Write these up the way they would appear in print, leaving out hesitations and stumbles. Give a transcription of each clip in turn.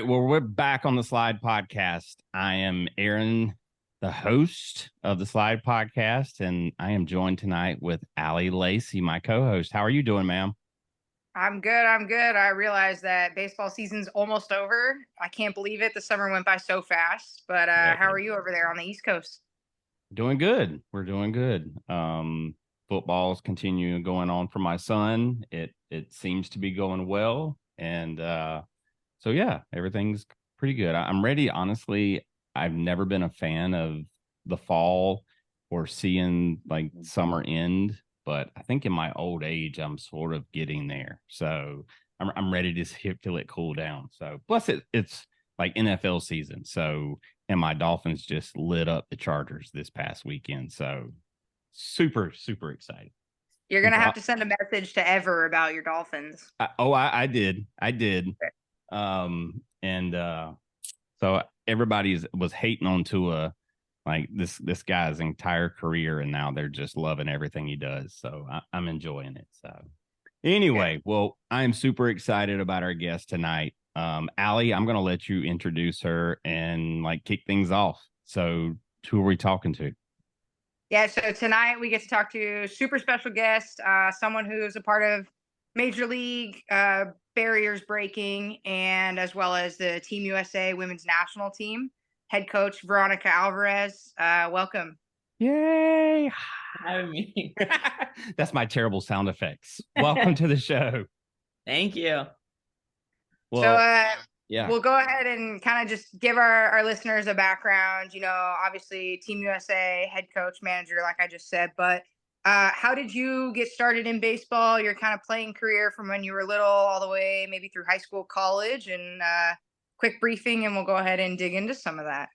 right. Well, we're back on the S.L.I.D.E podcast. I am Aaron, the host of the S.L.I.D.E podcast, and I am joined tonight with Allie Lacey, my co-host. How are you doing, ma'am? I'm good. I'm good. I realize that baseball season's almost over. I can't believe it. The summer went by so fast. But Yeah, how are you over there on the East Coast? doing good. We're doing good. Football's continuing going on for my son. It seems to be going well, and so yeah, everything's pretty good. I'm ready. Honestly, I've never been a fan of the fall or seeing like summer end, but I think in my old age, I'm sort of getting there. So I'm ready to feel it cool down. So plus it's like NFL season. So and my Dolphins just lit up the Chargers this past weekend. So super excited. You're gonna have to send a message to Ever about your Dolphins. I did. And so everybody was hating on Tua like this guy's entire career, and now they're just loving everything he does. So I'm enjoying it. So anyway, well, I'm super excited about our guest tonight. Allie, I'm gonna let you introduce her and like kick things off. So who are we talking to? Yeah, so tonight we get to talk to a super special guest, someone who's a part of Major League barriers breaking, and as well as the Team USA women's national team, head coach Veronica Alvarez. Welcome. Yay! Having me. That's my terrible sound effects. Welcome to the show. Thank you. Well, yeah, we'll go ahead and kind of just give our listeners a background. You know, obviously Team USA head coach, manager, like I just said, but how did you get started in baseball? Your kind of playing career from when you were little all the way maybe through high school, college, and quick briefing, and we'll go ahead and dig into some of that.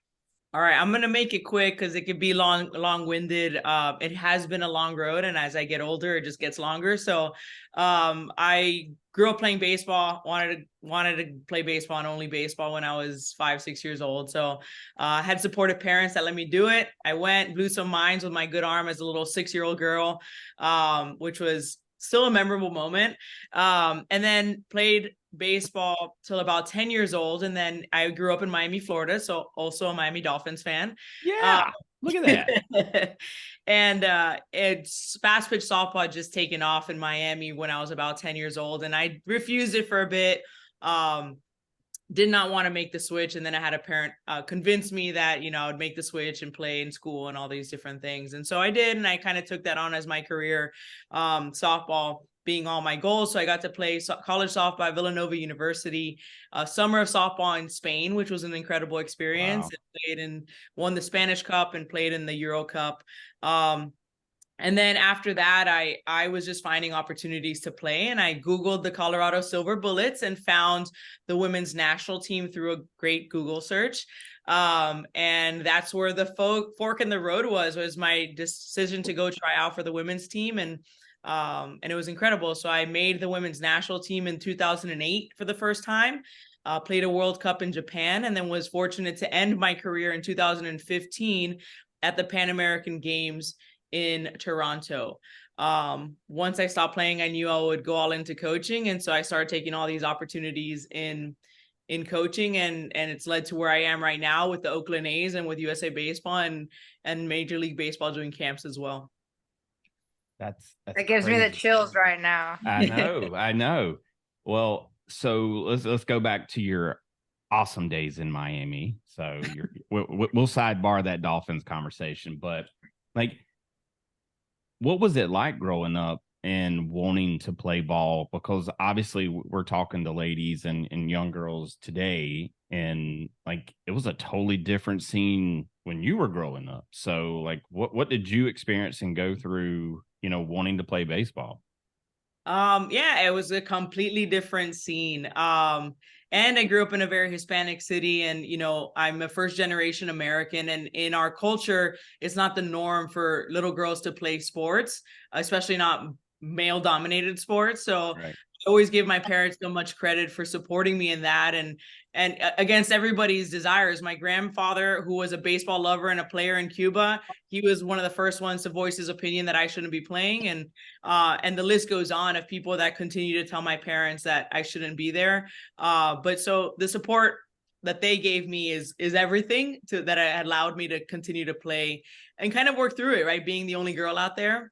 All right, I'm going to make it quick because it could be long-winded. It has been a long road, and as I get older, it just gets longer. So I grew up playing baseball, wanted to play baseball and only baseball when I was 5-6 years old. So I had supportive parents that let me do it. I went, blew some minds with my good arm as a little 6-year-old girl, which was still a memorable moment. And then played baseball till about 10 years old, and then I grew up in Miami, Florida, so also a Miami Dolphins fan. Look at that. And it's fast pitch softball had just taken off in Miami when I was about 10 years old, and I refused it for a bit. Did not want to make the switch, and then I had a parent convince me that, you know, I would make the switch and play in school and all these different things, and so I did, and I kind of took that on as my career, softball being all my goals. So I got to play college softball at Villanova University, summer of softball in Spain, which was an incredible experience. Wow. Played and won the Spanish Cup and played in the Euro Cup. And then after that, I was just finding opportunities to play, and I Googled the Colorado Silver Bullets and found the women's national team through a great Google search. And that's where the fork in the road was my decision to go try out for the women's team. And it was incredible. So I made the women's national team in 2008 for the first time, played a World Cup in Japan, and then was fortunate to end my career in 2015 at the Pan American Games in Toronto. Once I stopped playing, I knew I would go all into coaching. And so I started taking all these opportunities in coaching, and it's led to where I am right now with the Oakland A's and with USA Baseball and Major League Baseball doing camps as well. That gives me the chills right now. I know. Well, so let's go back to your awesome days in Miami. So we'll sidebar that Dolphins conversation, but like, what was it like growing up and wanting to play ball? Because obviously we're talking to ladies and young girls today, and like it was a totally different scene when you were growing up. So like what did you experience and go through, you know, wanting to play baseball? Yeah, it was a completely different scene. And I grew up in a very Hispanic city, and, you know, I'm a first generation American, and in our culture, it's not the norm for little girls to play sports, especially not male dominated sports. So Right. I always give my parents so much credit for supporting me in that, and against everybody's desires. My grandfather, who was a baseball lover and a player in Cuba, he was one of the first ones to voice his opinion that I shouldn't be playing, and the list goes on of people that continue to tell my parents that I shouldn't be there. But so the support that they gave me is everything that allowed me to continue to play and kind of work through it, right? Being the only girl out there.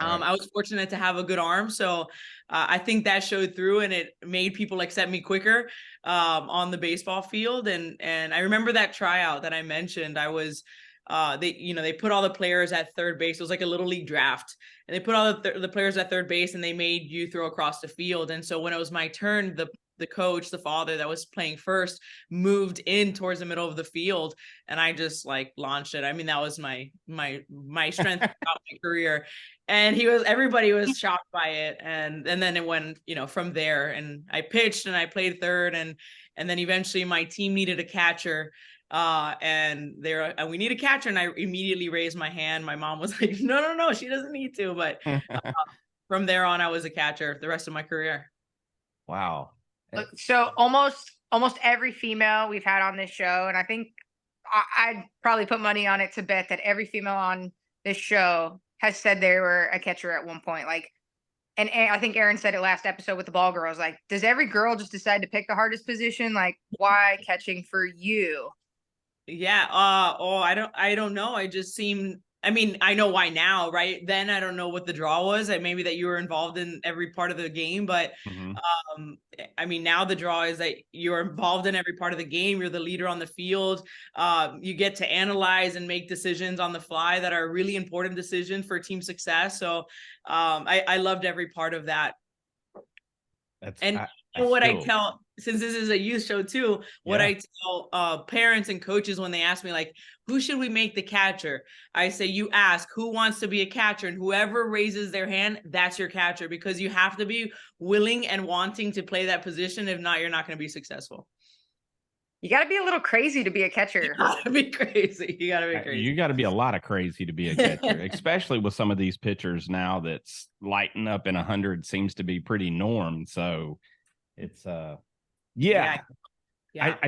Right. I was fortunate to have a good arm, so I think that showed through, and it made people accept me quicker on the baseball field. And I remember that tryout that I mentioned. I was they put all the players at third base. It was like a little league draft, and they put all the players at third base, and they made you throw across the field. And so when it was my turn, the coach, the father that was playing first, moved in towards the middle of the field, and I just like launched it. I mean, that was my strength throughout my career. And everybody was shocked by it. And then it went, from there, and I pitched and I played third, and then eventually my team needed a catcher. And we need a catcher. And I immediately raised my hand. My mom was like, no, she doesn't need to. But from there on, I was a catcher the rest of my career. Wow. So almost every female we've had on this show, and I think I'd probably put money on it to bet that every female on this show has said they were a catcher at one point. Like, and I think Aaron said it last episode with the ball girls. Like, does every girl just decide to pick the hardest position? Like, why catching for you? Yeah. I don't know. I mean, I know why now, right? Then I don't know what the draw was. Maybe that you were involved in every part of the game, but Mm-hmm. I mean, now the draw is that you're involved in every part of the game. You're the leader on the field. You get to analyze and make decisions on the fly that are really important decisions for team success. So I loved every part of that. I tell, since this is a youth show too, what I tell parents and coaches when they ask me, like, who should we make the catcher? I say, you ask who wants to be a catcher, and whoever raises their hand, that's your catcher, because you have to be willing and wanting to play that position. If not, you're not going to be successful. You got to be a little crazy to be a catcher. You got to be crazy. You got to be crazy. You got to be a lot of crazy to be a catcher, especially with some of these pitchers now that's lighting up in 100 seems to be pretty norm. So it's I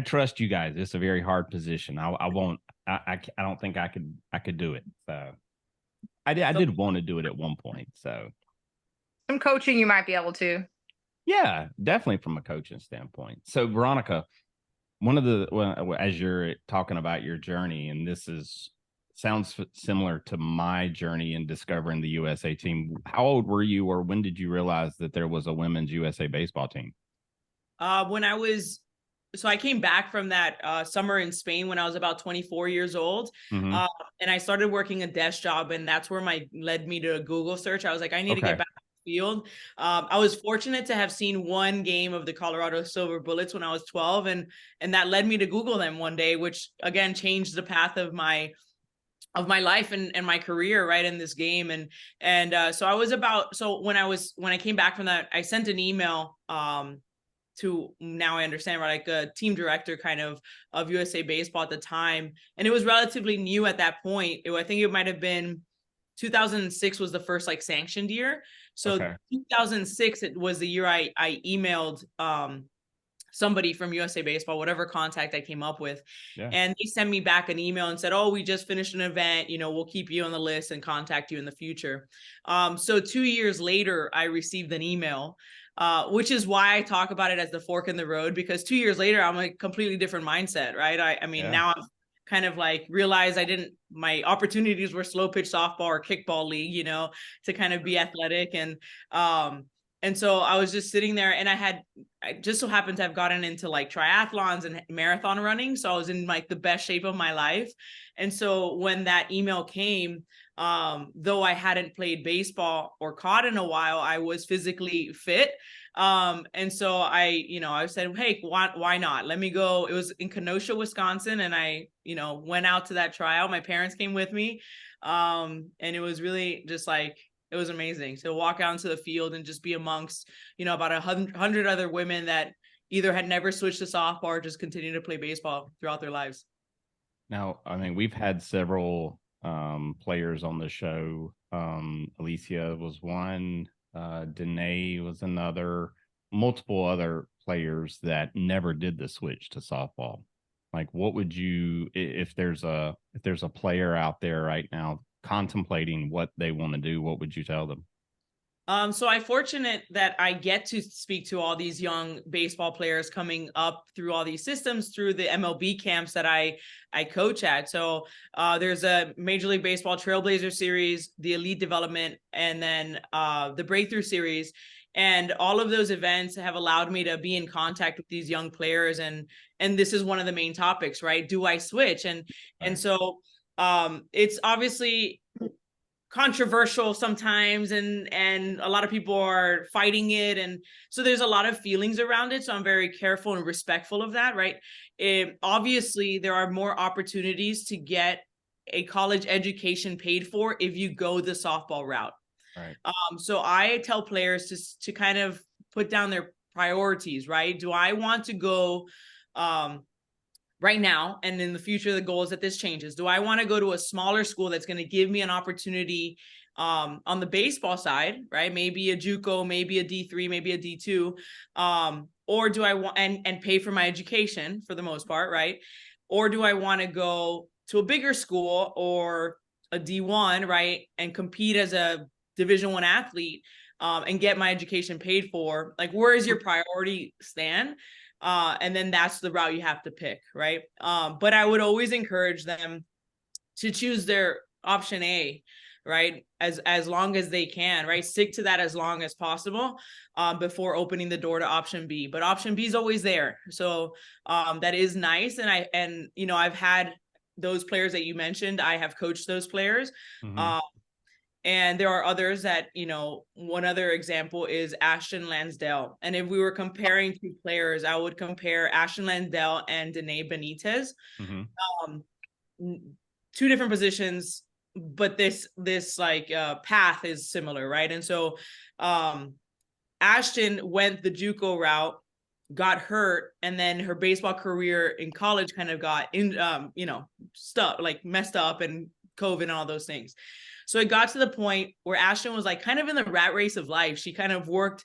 trust you guys. It's a very hard position. I don't think I could do it. So I did want to do it at one point. So some coaching you might be able to. Yeah, definitely from a coaching standpoint. So Veronica, as you're talking about your journey, and sounds similar to my journey in discovering the USA team. How old were you, or when did you realize that there was a women's USA baseball team? So I came back from that summer in Spain when I was about 24 years old. Mm-hmm. And I started working a desk job, and that's where led me to a Google search. I was like, I need to get back to the field. I was fortunate to have seen one game of the Colorado Silver Bullets when I was 12. And that led me to Google them one day, which again changed the path of my life and my career right in this game. So when I came back from that, I sent an email to, now I understand, right, like a team director kind of USA Baseball at the time. And it was relatively new at that point. I think it might have been 2006 was the first like sanctioned year. So 2006, it was the year I emailed somebody from USA Baseball, whatever contact I came up with. Yeah. And they sent me back an email and said, oh, we just finished an event, we'll keep you on the list and contact you in the future. So 2 years later, I received an email, which is why I talk about it as the fork in the road, because 2 years later, I'm a completely different mindset, right? I mean, now I'm kind of like realized my opportunities were slow pitch softball or kickball league, to kind of be athletic. And so I was just sitting there, and I just so happened to have gotten into like triathlons and marathon running. So I was in like the best shape of my life. And so when that email came, though I hadn't played baseball or caught in a while, I was physically fit. And so I said, hey, why not? Let me go. It was in Kenosha, Wisconsin. And I, went out to that trial. My parents came with me. And it was really just like, it was amazing to walk out into the field and just be amongst, about 100 other women that either had never switched to softball or just continued to play baseball throughout their lives. Now, I mean, we've had several players on the show. Alicia was one, Danae was another, multiple other players that never did the switch to softball. Like, what would you, if there's a player out there right now contemplating what they want to do, what would you tell them? So I'm fortunate that I get to speak to all these young baseball players coming up through all these systems, through the MLB camps that I coach at. So there's a Major League Baseball Trailblazer series, the Elite Development, and then the Breakthrough series. And all of those events have allowed me to be in contact with these young players. And this is one of the main topics, right? Do I switch? And so it's obviously controversial sometimes, and a lot of people are fighting it, and so there's a lot of feelings around it, so I'm very careful and respectful of that, right? Obviously there are more opportunities to get a college education paid for if you go the softball route, Right. So I tell players to kind of put down their priorities, right? Do I want to go right now, and in the future, the goal is that this changes. Do I want to go to a smaller school that's going to give me an opportunity on the baseball side, right? Maybe a JUCO, maybe a D3, maybe a D2, or do I want and pay for my education for the most part, right? Or do I want to go to a bigger school or a D1, right, and compete as a Division I athlete and get my education paid for? Like, where is your priority stand? And then that's the route you have to pick, right? But I would always encourage them to choose their option A, right? As long as they can, right? Stick to that as long as possible before opening the door to option B. But option B is always there. So that is nice. And I've had those players that you mentioned. I have coached those players. Mm-hmm. And there are others that, one other example is Ashton Lansdale. And if we were comparing two players, I would compare Ashton Lansdale and Danae Benitez. Mm-hmm. Two different positions, but this path is similar, right? And so Ashton went the JUCO route, got hurt, and then her baseball career in college kind of got messed up, and COVID and all those things. So it got to the point where Ashton was like kind of in the rat race of life. She kind of worked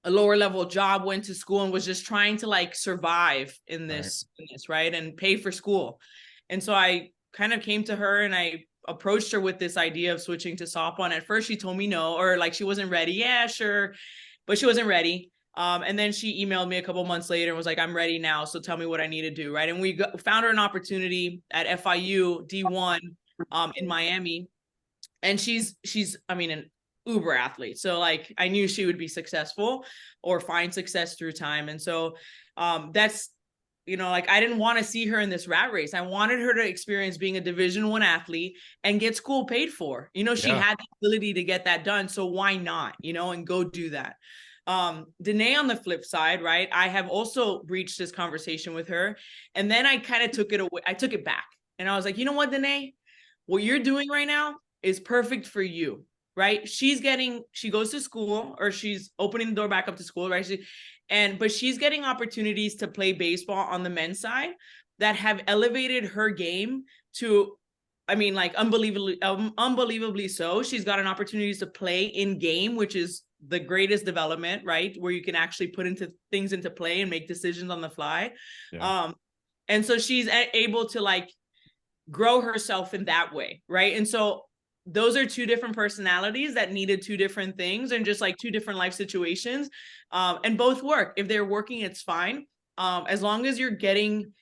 a lower level job, went to school, and was just trying to like survive in this, right, and pay for school. And so I kind of came to her and I approached her with this idea of switching to softball. And at first she told me no, or like she wasn't ready. Yeah, sure. But she wasn't ready. And then she emailed me a couple months later and was like, I'm ready now. So tell me what I need to do. Right. And we found her an opportunity at FIU D1 in Miami. And she's an uber athlete. So like, I knew she would be successful or find success through time. And so that's, I didn't want to see her in this rat race. I wanted her to experience being a Division I athlete and get school paid for. She had the ability to get that done. So why not, and go do that. Danae, on the flip side, right, I have also breached this conversation with her. And then I kind of took it away. I took it back. And I was like, you know what, Danae, what you're doing right now is perfect for you, right? She goes to school, or she's opening the door back up to school, right? But she's getting opportunities to play baseball on the men's side that have elevated her game to, unbelievably so. She's gotten opportunities to play in game, which is the greatest development, right? Where you can actually put things into play and make decisions on the fly. Yeah. And so she's able to like grow herself in that way, right? And so those are two different personalities that needed two different things, and just like two different life situations, and both work. If they're working, it's fine, as long as you're getting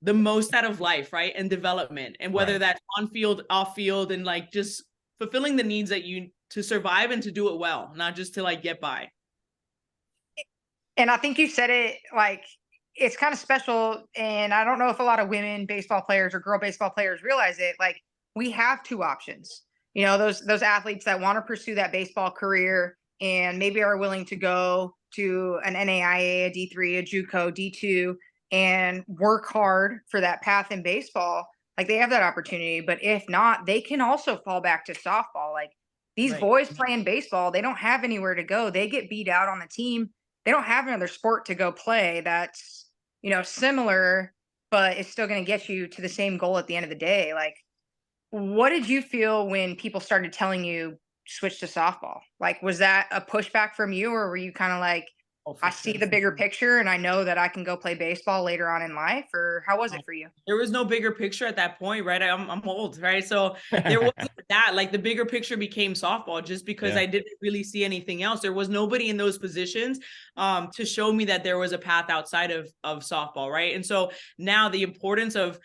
the most out of life, right, and development, and whether that's on field, off field, and like just fulfilling the needs that you to survive and to do it well, not just to like get by. And I think you said it, like, it's kind of special, and I don't know if a lot of women baseball players or girl baseball players realize it. Like, we have two options. Those athletes that want to pursue that baseball career and maybe are willing to go to an NAIA, a D3, a JUCO, D2, and work hard for that path in baseball. Like, they have that opportunity. But if not, they can also fall back to softball. Like, these boys playing baseball, they don't have anywhere to go. They get beat out on the team. They don't have another sport to go play that's, similar, but it's still going to get you to the same goal at the end of the day. Like, what did you feel when people started telling you switch to softball? Like, was that a pushback from you, or were you kind of like, Oh, for I see sure, the for bigger sure. picture and I know that I can go play baseball later on in life? Or how was it for you? There was no bigger picture at that point, right? I'm old, right? So there wasn't that. Like the bigger picture became softball just because Yeah. I didn't really see anything else. There was nobody in those positions to show me that there was a path outside of softball, right? And so now the importance of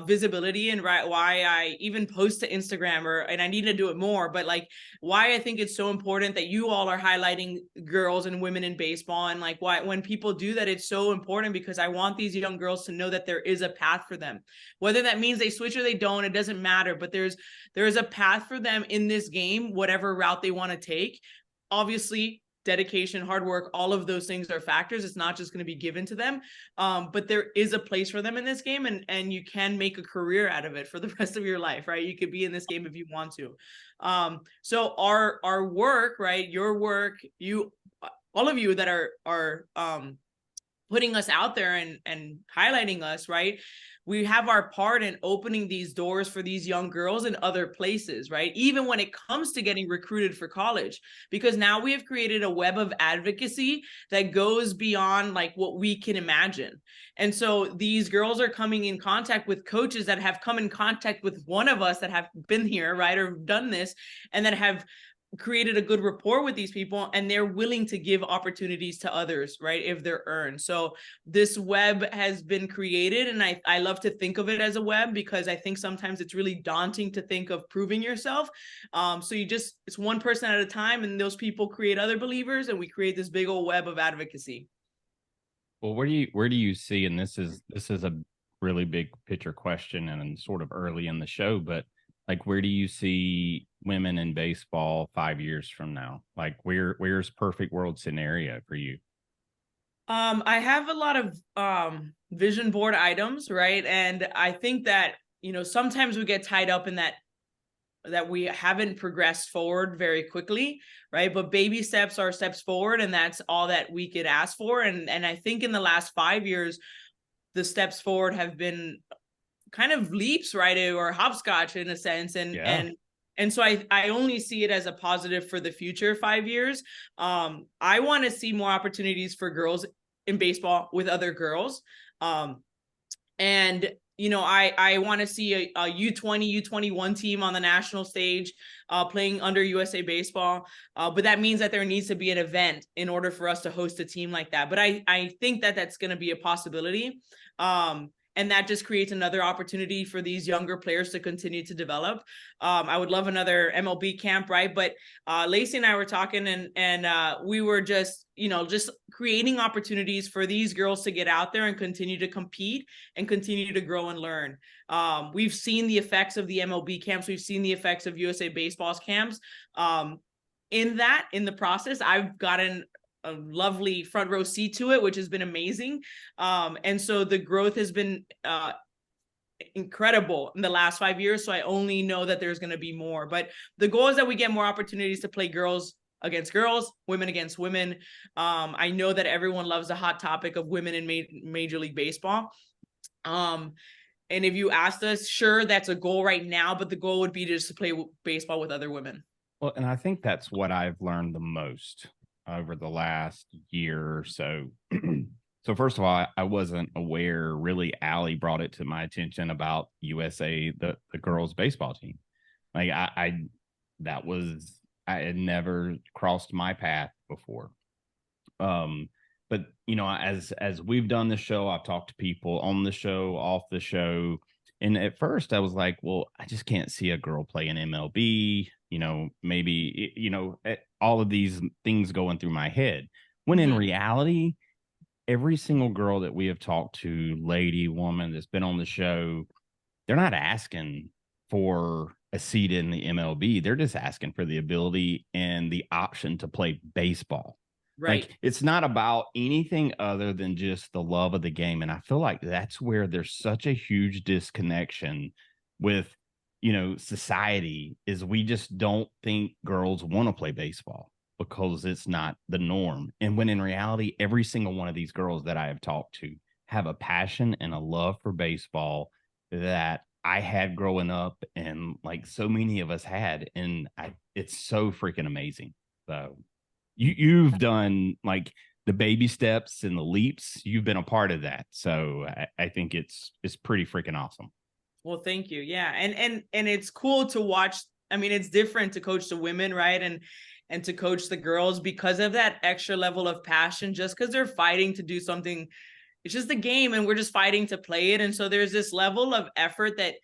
visibility and why I even post to Instagram and I need to do it more, but like why I think it's so important that you all are highlighting girls and women in baseball, and like why when people do that, it's so important because I want these young girls to know that there is a path for them. Whether that means they switch or they don't, it doesn't matter, but there's a path for them in this game, whatever route they want to take. Obviously, dedication, hard work, all of those things are factors. It's not just going to be given to them. But there is a place for them in this game, and you can make a career out of it for the rest of your life, right? You could be in this game if you want to. So our work, right? Your work, all of you that are putting us out there and highlighting us, right? We have our part in opening these doors for these young girls in other places, right? Even when it comes to getting recruited for college, because now we have created a web of advocacy that goes beyond like what we can imagine. And so these girls are coming in contact with coaches that have come in contact with one of us that have been here, right? Or done this and that have created a good rapport with these people, and they're willing to give opportunities to others, right, if they're earned. So this web has been created, and I love to think of it as a web because I think sometimes it's really daunting to think of proving yourself. So it's one person at a time, and those people create other believers, and we create this big old web of advocacy. Well, where do you see, and this is a really big picture question and sort of early in the show, but like where do you see women in baseball 5 years from now? Like where's perfect world scenario for you? I have a lot of vision board items, right? And I think that, sometimes we get tied up in that we haven't progressed forward very quickly, right? But baby steps are steps forward, and that's all that we could ask for. And I think in the last 5 years, the steps forward have been kind of leaps, right? Or hopscotch in a sense. And Yeah. and so I only see it as a positive for the future 5 years. I want to see more opportunities for girls in baseball with other girls. And I want to see a U20, U21 team on the national stage playing under USA Baseball. But that means that there needs to be an event in order for us to host a team like that. But I think that that's going to be a possibility. And that just creates another opportunity for these younger players to continue to develop. I would love another MLB camp, right? But Lacey and I were talking, and we were just creating opportunities for these girls to get out there and continue to compete and continue to grow and learn. We've seen the effects of the MLB camps. We've seen the effects of USA Baseball's camps. In the process, I've gotten a lovely front row seat to it, which has been amazing. And so the growth has been incredible in the last 5 years. So I only know that there's going to be more. But the goal is that we get more opportunities to play girls against girls, women against women. I know that everyone loves the hot topic of women in Major League Baseball. And if you asked us, sure, that's a goal right now, but the goal would be just to play baseball with other women. Well, and I think that's what I've learned the most over the last year or so. So first of all, I wasn't aware. Really, Allie brought it to my attention about USA, the girls baseball team. Like I had never crossed my path before. But as we've done the show, I've talked to people on the show, off the show, and at first I was like, well, I just can't see a girl play in MLB. Maybe all of these things going through my head. When in reality, every single girl that we have talked to, lady, woman that's been on the show, they're not asking for a seat in the MLB. They're just asking for the ability and the option to play baseball. Right. Like it's not about anything other than just the love of the game. And I feel like that's where there's such a huge disconnection with, society is we just don't think girls want to play baseball because it's not the norm. And when in reality, every single one of these girls that I have talked to have a passion and a love for baseball that I had growing up, and like so many of us had. And it's so freaking amazing. So you've done like the baby steps and the leaps, you've been a part of that. So I think it's pretty freaking awesome. Well, thank you. Yeah. And it's cool to watch. I mean, it's different to coach the women, right? And to coach the girls because of that extra level of passion, just because they're fighting to do something. It's just a game and we're just fighting to play it. And so there's this level of effort that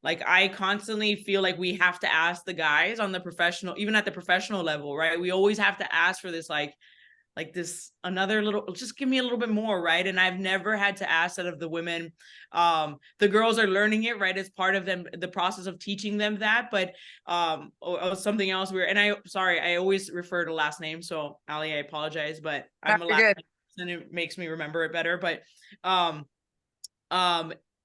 like I constantly feel like we have to ask the guys on the professional, even at the professional level, right? We always have to ask for this like this another little, just give me a little bit more, right? And I've never had to ask that of the women. The girls are learning it, right? As part of them, the process of teaching them that. But something else and I always refer to last name, so Allie, I apologize, but I'm a last name and it makes me remember it better. But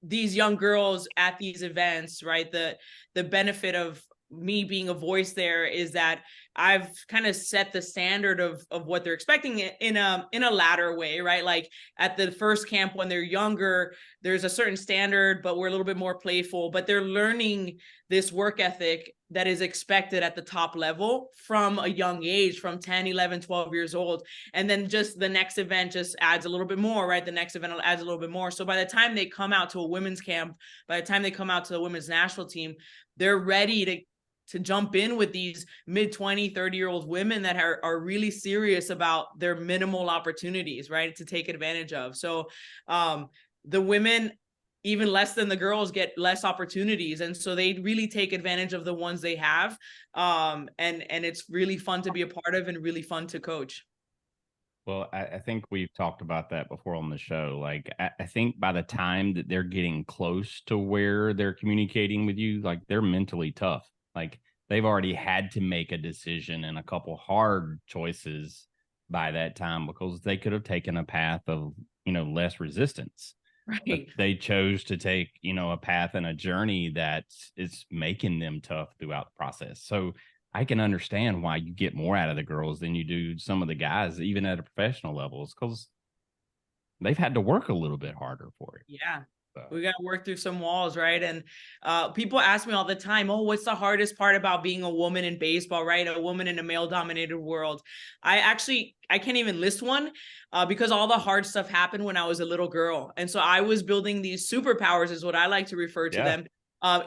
these young girls at these events, right? The benefit of me being a voice there is that I've kind of set the standard of what they're expecting in a ladder way, right? Like at the first camp when they're younger, there's a certain standard, but we're a little bit more playful, but they're learning this work ethic that is expected at the top level from a young age, from 10, 11, 12 years old. And then just the next event just adds a little bit more, right? The next event adds a little bit more. So by the time they come out to a women's camp, by the time they come out to the women's national team, they're ready to jump in with these mid 20, 30-year-old women that are really serious about their minimal opportunities, right? To take advantage of. So the women, even less than the girls, get less opportunities. And so they really take advantage of the ones they have. And it's really fun to be a part of and really fun to coach. Well, I think we've talked about that before on the show. Like, I think by the time that they're getting close to where they're communicating with you, like they're mentally tough. Like they've already had to make a decision and a couple hard choices by that time because they could have taken a path of, less resistance. Right. But they chose to take, a path and a journey that is making them tough throughout the process. So I can understand why you get more out of the girls than you do some of the guys, even at a professional levels, because they've had to work a little bit harder for it. Yeah. So. We got to work through some walls, right? And people ask me all the time, oh, what's the hardest part about being a woman in baseball, right? A woman in a male-dominated world. I can't even list one because all the hard stuff happened when I was a little girl. And so I was building these superpowers, is what I like to refer to them,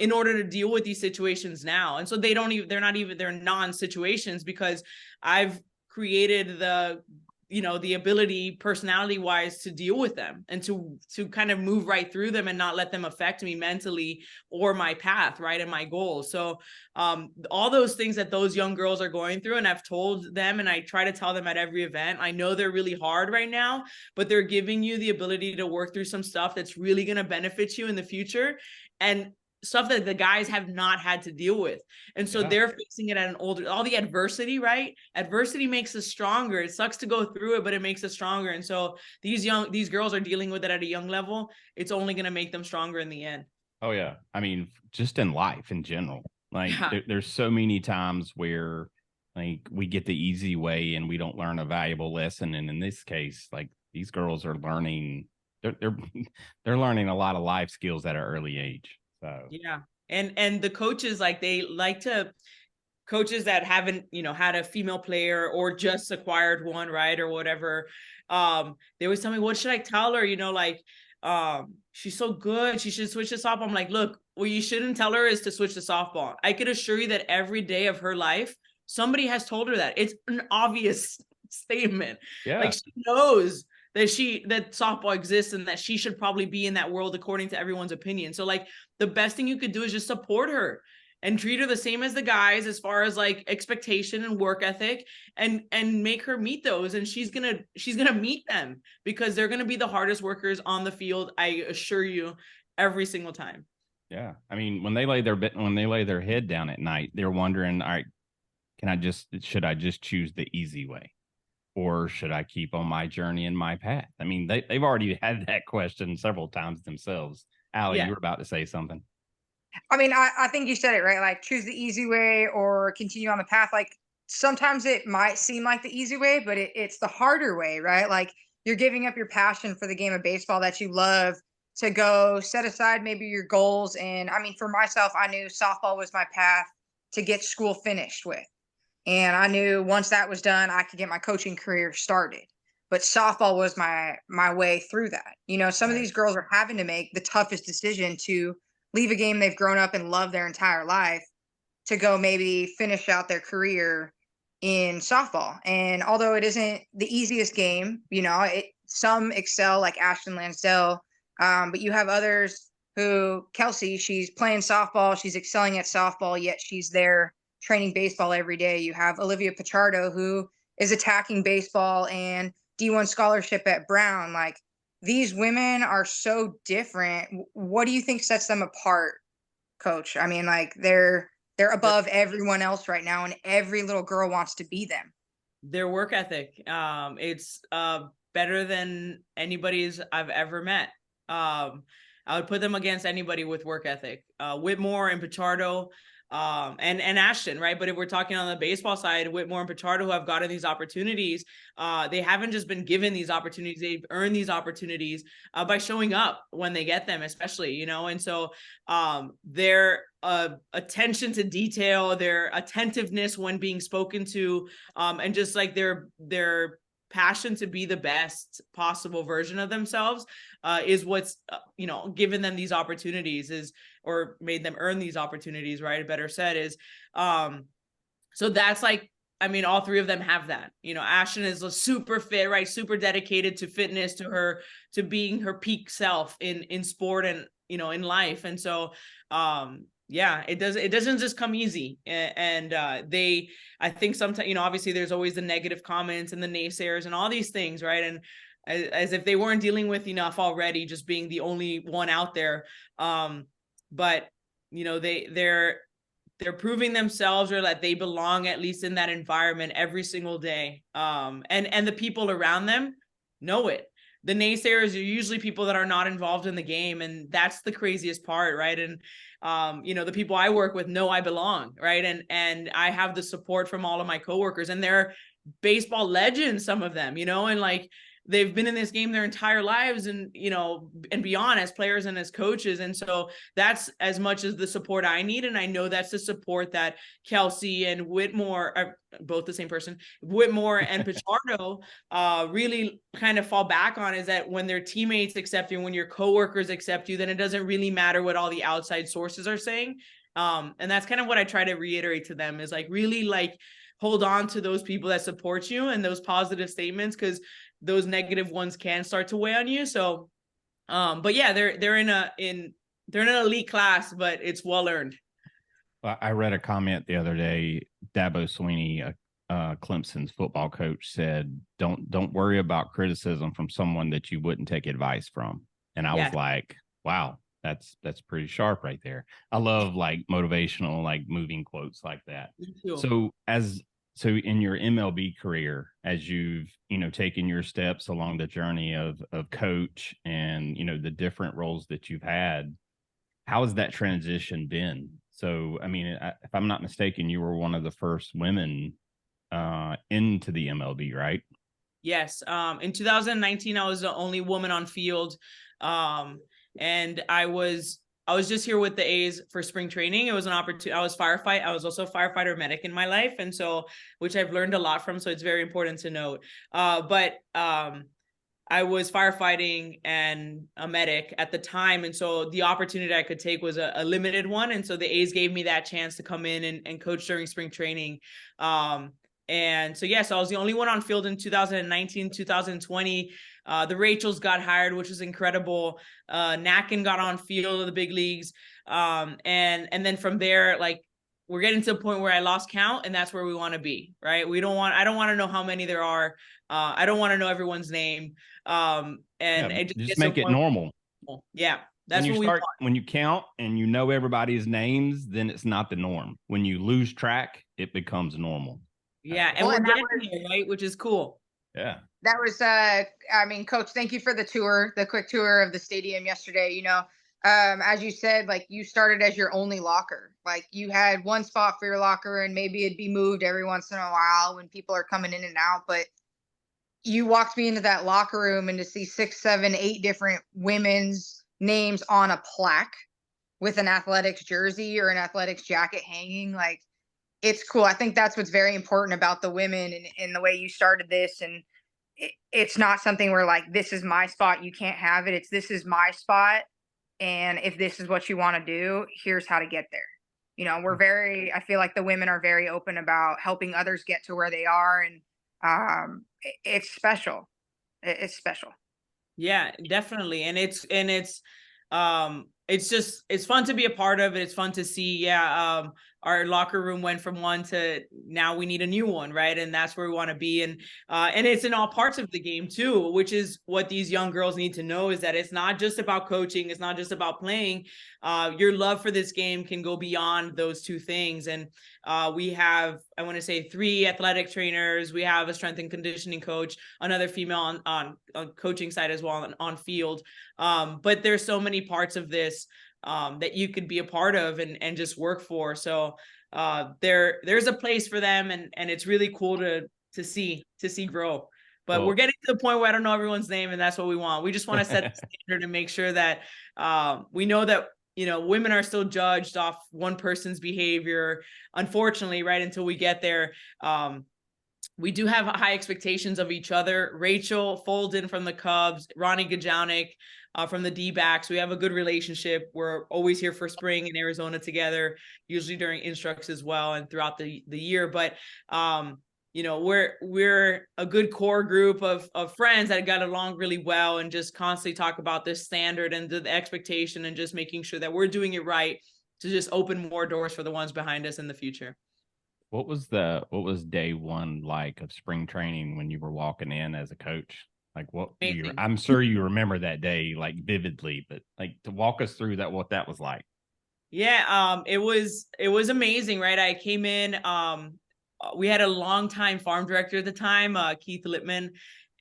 in order to deal with these situations now. And so they're non-situations because I've created the ability personality wise to deal with them and to kind of move right through them and not let them affect me mentally or my path, right? And my goals. So all those things that those young girls are going through, and I've told them, and I try to tell them at every event, I know they're really hard right now, but they're giving you the ability to work through some stuff that's really going to benefit you in the future. And stuff that the guys have not had to deal with. And so they're facing it at an older, all the adversity, right? Adversity makes us stronger. It sucks to go through it, but it makes us stronger. And so these girls are dealing with it at a young level. It's only going to make them stronger in the end. Oh yeah. I mean, just in life in general, like there's so many times where like we get the easy way and we don't learn a valuable lesson. And in this case, like these girls are learning, they're learning a lot of life skills at an early age. So yeah. And the coaches, like they like to coaches that haven't, had a female player or just acquired one, right? Or whatever. They always tell me, what should I tell her? She's so good. She should switch to softball. I'm like, look, what you shouldn't tell her is to switch to softball. I could assure you that every day of her life, somebody has told her that. It's an obvious statement. Yeah. Like she knows that softball exists and that she should probably be in that world according to everyone's opinion. So like the best thing you could do is just support her and treat her the same as the guys as far as like expectation and work ethic, and make her meet those. And she's gonna meet them because they're gonna be the hardest workers on the field, I assure you, every single time. Yeah. I mean, when they lay their head down at night, they're wondering, all right, should I just choose the easy way? Or should I keep on my journey and my path? I mean, they've already had that question several times themselves. Allie, you were about to say something. I mean, I think you said it right. Like choose the easy way or continue on the path. Like sometimes it might seem like the easy way, but it's the harder way, right? Like you're giving up your passion for the game of baseball that you love to go set aside maybe your goals. And I mean, for myself, I knew softball was my path to get school finished with. And I knew once that was done, I could get my coaching career started. but softball was my way through that. You know, some of Right. these girls are having to make the toughest decision to leave a game they've grown up and loved their entire life to go maybe finish out their career in softball. And although it isn't the easiest game, you know, some excel like Ashton Lansdell, but you have others who, Kelsey, she's playing softball, she's excelling at softball, yet she's there training baseball every day. You have Olivia Pichardo, who is attacking baseball and D1 scholarship at Brown. Like, these women are so different. What do you think sets them apart, Coach? I mean, like, they're above everyone else right now, and every little girl wants to be them. Their work ethic. It's better than anybody's I've ever met. I would put them against anybody with work ethic. Whitmore and Pichardo, and Ashton, right? But if we're talking on the baseball side, Whitmore and Pichardo, who have gotten these opportunities, they haven't just been given these opportunities; they've earned these opportunities by showing up when they get them, especially, you know. And so, their attention to detail, their attentiveness when being spoken to, and just like their passion to be the best possible version of themselves is what's you know, given them these opportunities, is, or made them earn these opportunities, right? Better said, is so that's like, I mean, all three of them have that. You know, Ashton is super fit, right? Super dedicated to fitness, to being her peak self in sport and, you know, in life. And so yeah, it doesn't just come easy. And I think sometimes, you know, obviously there's always the negative comments and the naysayers and all these things, right? And as if they weren't dealing with enough already, just being the only one out there. But you know, they're proving themselves, or that they belong at least in that environment every single day. And the people around them know it. The naysayers are usually people that are not involved in the game, and that's the craziest part, right? And you know, the people I work with know I belong, right? And I have the support from all of my coworkers, and they're baseball legends, some of them, you know, and like, they've been in this game their entire lives, and, you know, and beyond, as players and as coaches. And so that's as much as the support I need. And I know that's the support that Kelsey and Whitmore are both the same person. Whitmore and Pichardo really kind of fall back on, is that when their teammates accept you, when your coworkers accept you, then it doesn't really matter what all the outside sources are saying. And that's kind of what I try to reiterate to them, is like, really, like, hold on to those people that support you and those positive statements, because those negative ones can start to weigh on you. So, but yeah, they're in an elite class, but it's well earned. I read a comment the other day. Dabo Sweeney, Clemson's football coach, said, "Don't worry about criticism from someone that you wouldn't take advice from." And I was like, "Wow, that's pretty sharp right there." I love like motivational, like moving quotes like that. So in your MLB career, as you've, you know, taken your steps along the journey of coach and, you know, the different roles that you've had, how has that transition been? So, I mean, if I'm not mistaken, you were one of the first women into the MLB, right? Yes. In 2019, I was the only woman on field. And I was just here with the A's for spring training. It was an opportunity. I was also a firefighter medic in my life. And so, which I've learned a lot from. So it's very important to note. But I was firefighting and a medic at the time. And so the opportunity I could take was a limited one. And so the A's gave me that chance to come in and coach during spring training. And so, yes, I was the only one on field in 2019, 2020. The Rachels got hired, which was incredible. Nacken got on field of the big leagues. And then from there, like, we're getting to a point where I lost count, and that's where we want to be, right? I don't want to know how many there are. I don't want to know everyone's name. And it just make it normal. Yeah. That's when what we want. When you count and you know everybody's names, then it's not the norm. When you lose track, it becomes normal. Yeah. And we're getting here, right? Which is cool. Yeah. That was I mean, Coach, thank you for the quick tour of the stadium yesterday. You know, as you said, like, you started as your only locker. Like, you had one spot for your locker, and maybe it'd be moved every once in a while when people are coming in and out. But you walked me into that locker room, and to see 6, 7, 8 different women's names on a plaque with an athletics jersey or an athletics jacket hanging, like, it's cool. I think that's what's very important about the women, and the way you started this. And it's not something where like, this is my spot, you can't have it. It's this is my spot. And if this is what you want to do, here's how to get there. We're very, I feel like the women are very open about helping others get to where they are. And it's special. It's special. Yeah, definitely. And it's fun to be a part of it. It's fun to see. Yeah. Our locker room went from one to now we need a new one, right? And that's where we want to be. And it's in all parts of the game too, which is what these young girls need to know, is that it's not just about coaching, it's not just about playing. Your love for this game can go beyond those two things. And we have, I want to say, 3 athletic trainers. We have a strength and conditioning coach, another female on coaching side as well, on field. But there's so many parts of this that you could be a part of and just work for. So there's a place for them, and it's really cool to see grow. But we're getting to the point where I don't know everyone's name, and that's what we want. We just want to set the standard and make sure that we know that women are still judged off one person's behavior, unfortunately, right? Until we get there. We do have high expectations of each other. Rachel Folden from the Cubs, Ronnie Gajownik from the D-backs. We have a good relationship. We're always here for spring in Arizona together, usually during instructs as well and throughout the year. But we're a good core group of friends that got along really well and just constantly talk about this standard and the expectation and just making sure that we're doing it right to just open more doors for the ones behind us in the future. What was day one like of spring training when you were walking in as a coach? Like I'm sure you remember that day like vividly, but like to walk us through what that was like. Yeah, it was amazing, right? I came in, we had a longtime farm director at the time, Keith Littman,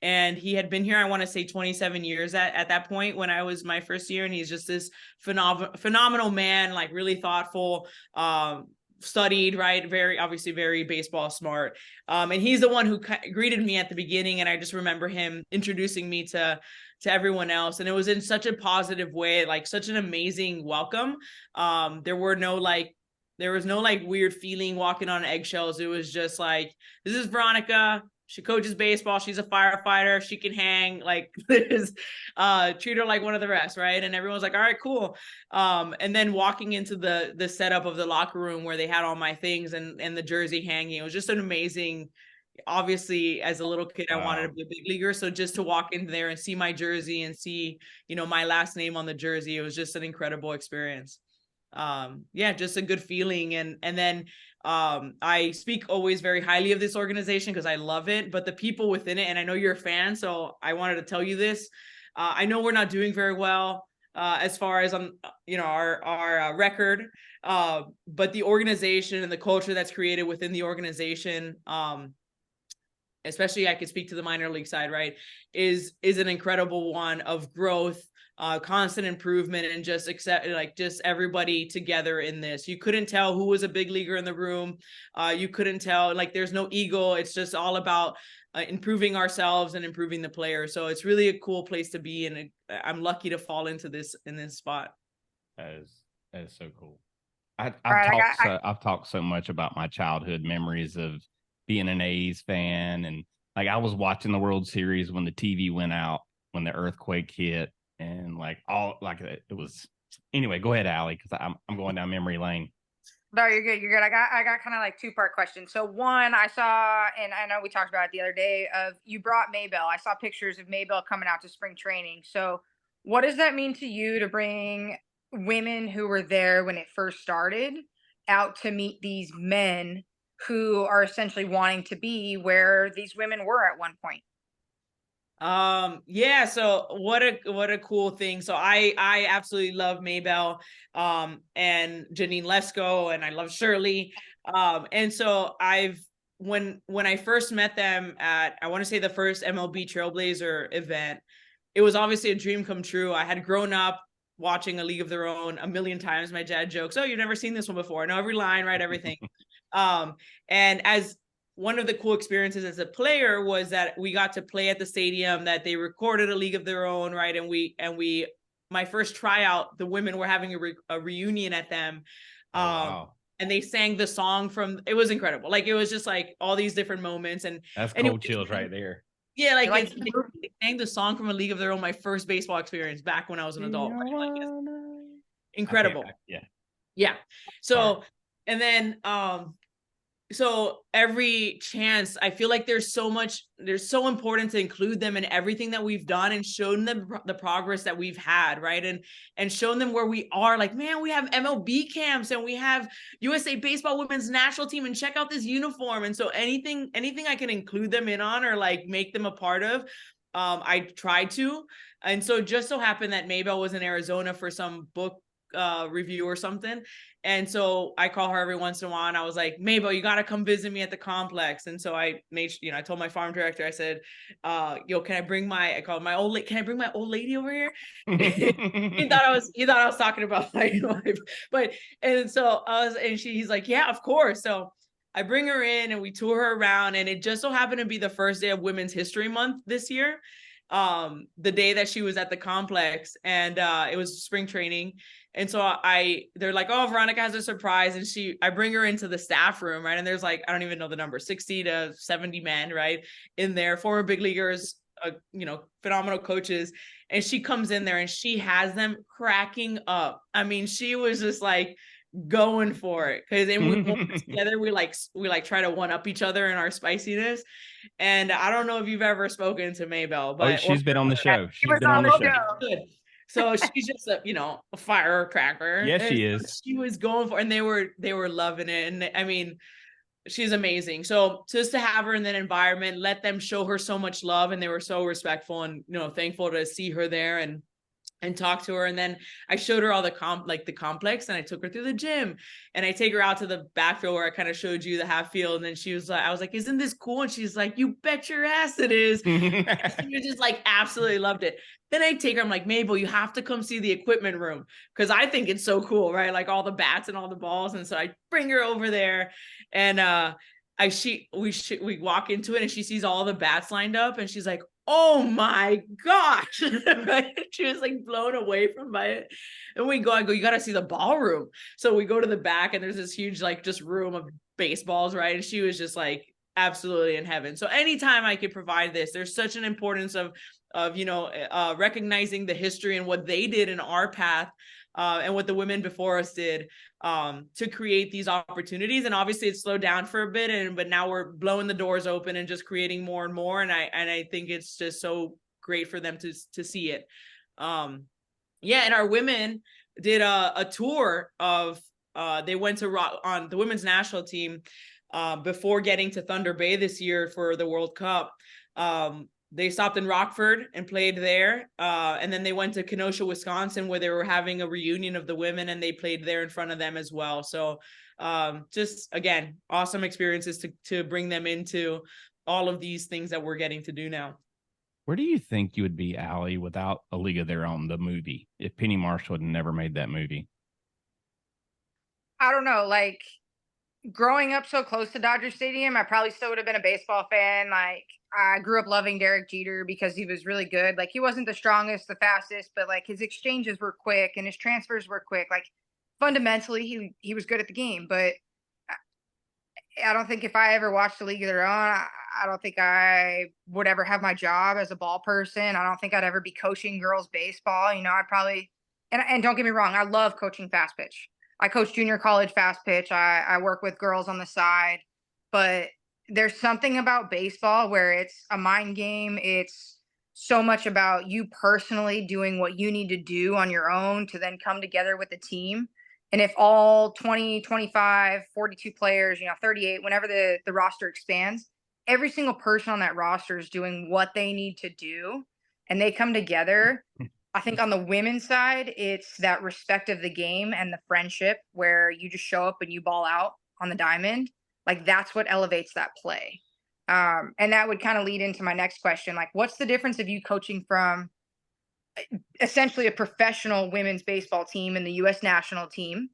and he had been here, I want to say 27 years at that point when I was my first year. And he's just this phenomenal man, like really thoughtful, studied, right? Obviously very baseball smart. And he's the one who greeted me at the beginning. And I just remember him introducing me to everyone else. And it was in such a positive way, like such an amazing welcome. There was no weird feeling walking on eggshells. It was just like, this is Veronica. She coaches baseball. She's a firefighter. She can hang. Like, treat her like one of the rest, right? And everyone's like, all right, cool. And then walking into the setup of the locker room where they had all my things and the jersey hanging, it was just an amazing. Obviously, as a little kid, I wanted to be a big leaguer. So just to walk in there and see my jersey and see, my last name on the jersey, it was just an incredible experience. Just a good feeling. And then I speak always very highly of this organization because I love it, but the people within it, and I know you're a fan, so I wanted to tell you this. I know we're not doing very well as far as our record, but the organization and the culture that's created within the organization, especially I could speak to the minor league side, right, is an incredible one of growth, constant improvement, and just just everybody together in this. You couldn't tell who was a big leaguer in the room. You couldn't tell, there's no ego. It's just all about improving ourselves and improving the players. So it's really a cool place to be. And I'm lucky to fall into this spot. That is so cool. I've talked so much about my childhood memories of being an A's fan. And I was watching the World Series when the TV went out, when the earthquake hit. And it was, anyway, go ahead, Allie, because I'm going down memory lane. No, you're good. You're good. I got kind of 2-part questions. So one, I saw, and I know we talked about it the other day, of you brought Maybell. I saw pictures of Maybell coming out to spring training. So what does that mean to you to bring women who were there when it first started out to meet these men who are essentially wanting to be where these women were at one point? So what a cool thing. So I absolutely love Maybell and Janine Lesko, and I love Shirley. And so when I first met them at, I want to say, the first MLB Trailblazer event, it was obviously a dream come true. I had grown up watching A League of Their Own a million times. My dad jokes, "Oh, you've never seen this one before." I know every line, right? Everything. And as one of the cool experiences as a player was that we got to play at the stadium that they recorded A League of Their Own, right? And we my first tryout, the women were having a reunion at them. Wow. And they sang the song from, it was incredible. It was just all these different moments. And that's cold chills right there. Yeah, like You're like, it's they sang the song from A League of Their Own, my first baseball experience back when I was an adult. Right? Like it's incredible. Yeah. Yeah. Sorry. So, and then so every chance, I feel like there's so important to include them in everything that we've done and shown them the progress that we've had, right? And shown them where we are. Like, man, we have MLB camps and we have USA Baseball Women's National Team, and check out this uniform. And so anything I can include them in on or like make them a part of, I try to. And so it just so happened that Maybell was in Arizona for some book review or something. And so I call her every once in a while and I was like, Maybell, you got to come visit me at the complex. And so I made, I told my farm director, I said, can I bring my can I bring my old lady over here? he thought I was talking about my wife, but, and so he's like, yeah, of course. So I bring her in and we tour her around, and it just so happened to be the first day of Women's History Month this year. The day that she was at the complex, and it was spring training. And so they're like, oh, Veronica has a surprise. And I bring her into the staff room, right? And there's like, I don't even know the number, 60 to 70 men, right? In there, former big leaguers, phenomenal coaches. And she comes in there and she has them cracking up. I mean, she was just like going for it. Cause then we together, we try to one up each other in our spiciness. And I don't know if you've ever spoken to Maybell, but she's been on the show. She's been on the show. So she's just a firecracker. Yes, and she so is. she was going for it, and they were loving it. And I mean, she's amazing. So just to have her in that environment, let them show her so much love, and they were so respectful and thankful to see her there and talk to her. And then I showed her all the complex, and I took her through the gym, and I take her out to the backfield where I kind of showed you the half field. And then she was like, I was like, isn't this cool? And she's like, you bet your ass it is. She just like absolutely loved it. Then I take her, I'm like, Maybell, you have to come see the equipment room, because I think it's so cool, right? Like all the bats and all the balls. And so I bring her over there, and we walk into it, and she sees all the bats lined up, and she's like, oh my gosh. Right? She was like blown away from by it. And I go, you got to see the ballroom. So we go to the back, and there's this huge, like, just room of baseballs, right? And she was just like absolutely in heaven. So anytime I could provide this, there's such an importance of recognizing the history and what they did in our path, and what the women before us did, to create these opportunities. And obviously it slowed down for a bit, but now we're blowing the doors open and just creating more and more. And I think it's just so great for them to see it. And our women did a tour of, they went on the women's national team, before getting to Thunder Bay this year for the World Cup. They stopped in Rockford and played there. And then they went to Kenosha, Wisconsin, where they were having a reunion of the women, and they played there in front of them as well. So just, again, awesome experiences to bring them into all of these things that we're getting to do now. Where do you think you would be, Allie, without A League of Their Own, the movie, if Penny Marshall had never made that movie? I don't know. Like, growing up so close to Dodger Stadium, I probably still would have been a baseball fan. Like, I grew up loving Derek Jeter because he was really good. Like, he wasn't the strongest, the fastest, but like his exchanges were quick and his transfers were quick. Like, fundamentally, he was good at the game. But I don't think if I ever watched a League of Their Own, I don't think I would ever have my job as a ball person. I don't think I'd ever be coaching girls baseball. I'd probably, and don't get me wrong, I love coaching fast pitch. I coach junior college fast pitch. I work with girls on the side, but there's something about baseball where it's a mind game. It's so much about you personally doing what you need to do on your own to then come together with the team. And if all 20, 25, 42 players, 38, whenever the roster expands, every single person on that roster is doing what they need to do, and they come together. I think on the women's side, it's that respect of the game and the friendship where you just show up and you ball out on the diamond. Like, that's what elevates that play. And that would kind of lead into my next question. Like, what's the difference of you coaching from essentially a professional women's baseball team in the U.S. national team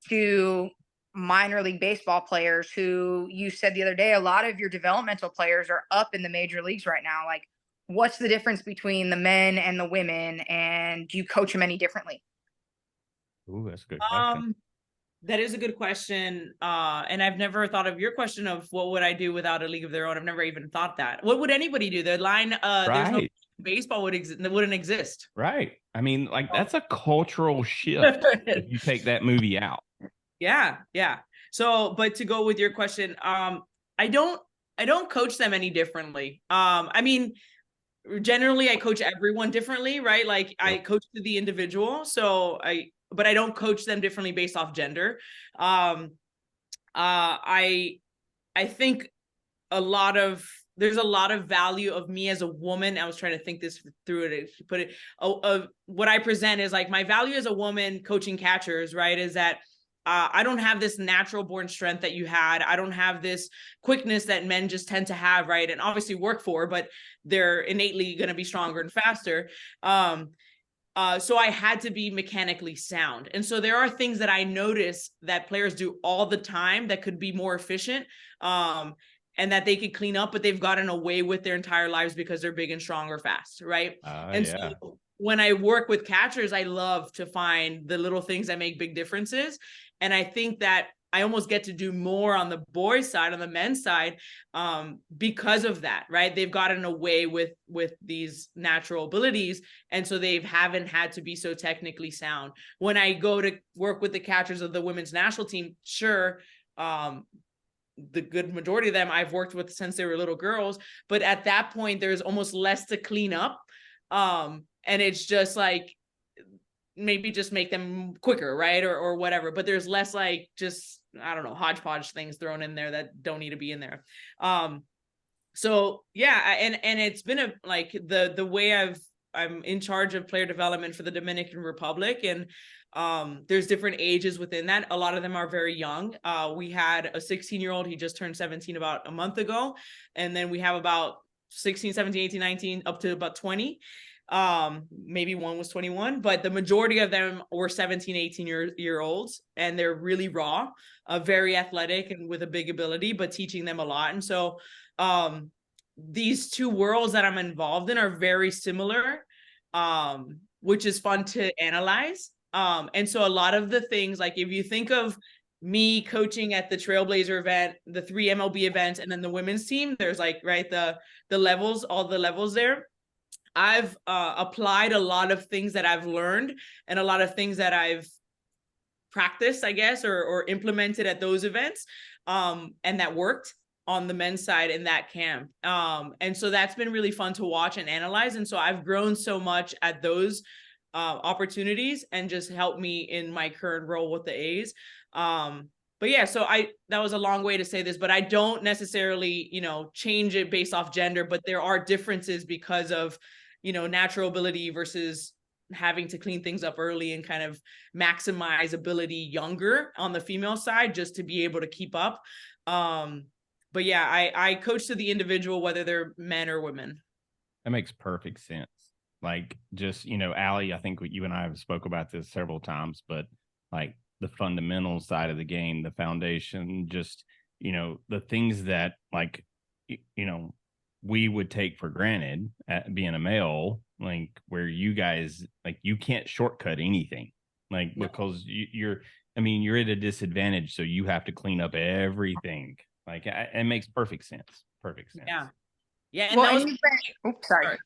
to minor league baseball players who, you said the other day, a lot of your developmental players are up in the major leagues right now? Like, what's the difference between the men and the women, and do you coach them any differently? Ooh, that's a good question. That is a good question. And I've never thought of your question of what would I do without a league of their own. I've never even thought that. What would anybody do? The line, there's no Right. baseball wouldn't exist. Right. I mean, like that's a cultural shift if you take that movie out. Yeah, yeah. So, but to go with your question, I don't I don't coach them any differently. I mean, generally I coach everyone differently, right? Like I Yep. coach to the individual. But I don't coach them differently based off gender. Um, I think there's a lot of value of me as a woman. I was trying to think this through it, put it. What I present is like my value as a woman coaching catchers, right? Is that I don't have this natural born strength that you had. I don't have this quickness that men just tend to have, right? And obviously work for, but they're innately going to be stronger and faster. So I had to be mechanically sound. And so there are things that I notice that players do all the time that could be more efficient. And that they could clean up, but they've gotten away with their entire lives because they're big and strong or fast, right? And Yeah. so when I work with catchers, I love to find the little things that make big differences. And I think that I almost get to do more on the boys' side, on the men's side, because of that, right? They've gotten away with these natural abilities, and so they haven't had to be so technically sound. When I go to work with the catchers of the women's national team, sure, the good majority of them I've worked with since they were little girls, but at that point there's almost less to clean up. And it's just like maybe just make them quicker, right? Or whatever, but there's less like just, I don't know, hodgepodge things thrown in there that don't need to be in there. So yeah, and it's been like the way I'm in charge of player development for the Dominican Republic, and there's different ages within that. A lot of them are very young. We had a 16-year-old, he just turned 17 about a month ago. And then we have about 16, 17, 18, 19, up to about 20. Maybe one was 21, but the majority of them were 17, 18 year olds, and they're really raw, very athletic and with a big ability, but teaching them a lot. And so these two worlds that I'm involved in are very similar, which is fun to analyze. And so a lot of the things, like if you think of me coaching at the Trailblazer event, the 3 MLB events, and then the women's team, there's like, right, the levels, all the levels there. I've applied a lot of things that I've learned and a lot of things that I've practiced, I guess, or implemented at those events, and that worked on the men's side in that camp. And so that's been really fun to watch and analyze. And so I've grown so much at those opportunities, and just helped me in my current role with the A's. But yeah, so that was a long way to say this, but I don't necessarily, change it based off gender, but there are differences because of, natural ability versus having to clean things up early and kind of maximize ability younger on the female side, just to be able to keep up. But yeah, I coach to the individual, whether they're men or women. That makes perfect sense. Like just, Allie, I think you and I have spoke about this several times, but like the fundamental side of the game, the foundation, just, the things that like, we would take for granted at being a male, like where you guys, like you can't shortcut anything, like because you're at a disadvantage. So you have to clean up everything. Like it makes perfect sense. Perfect sense. Yeah. Yeah. And well, sorry.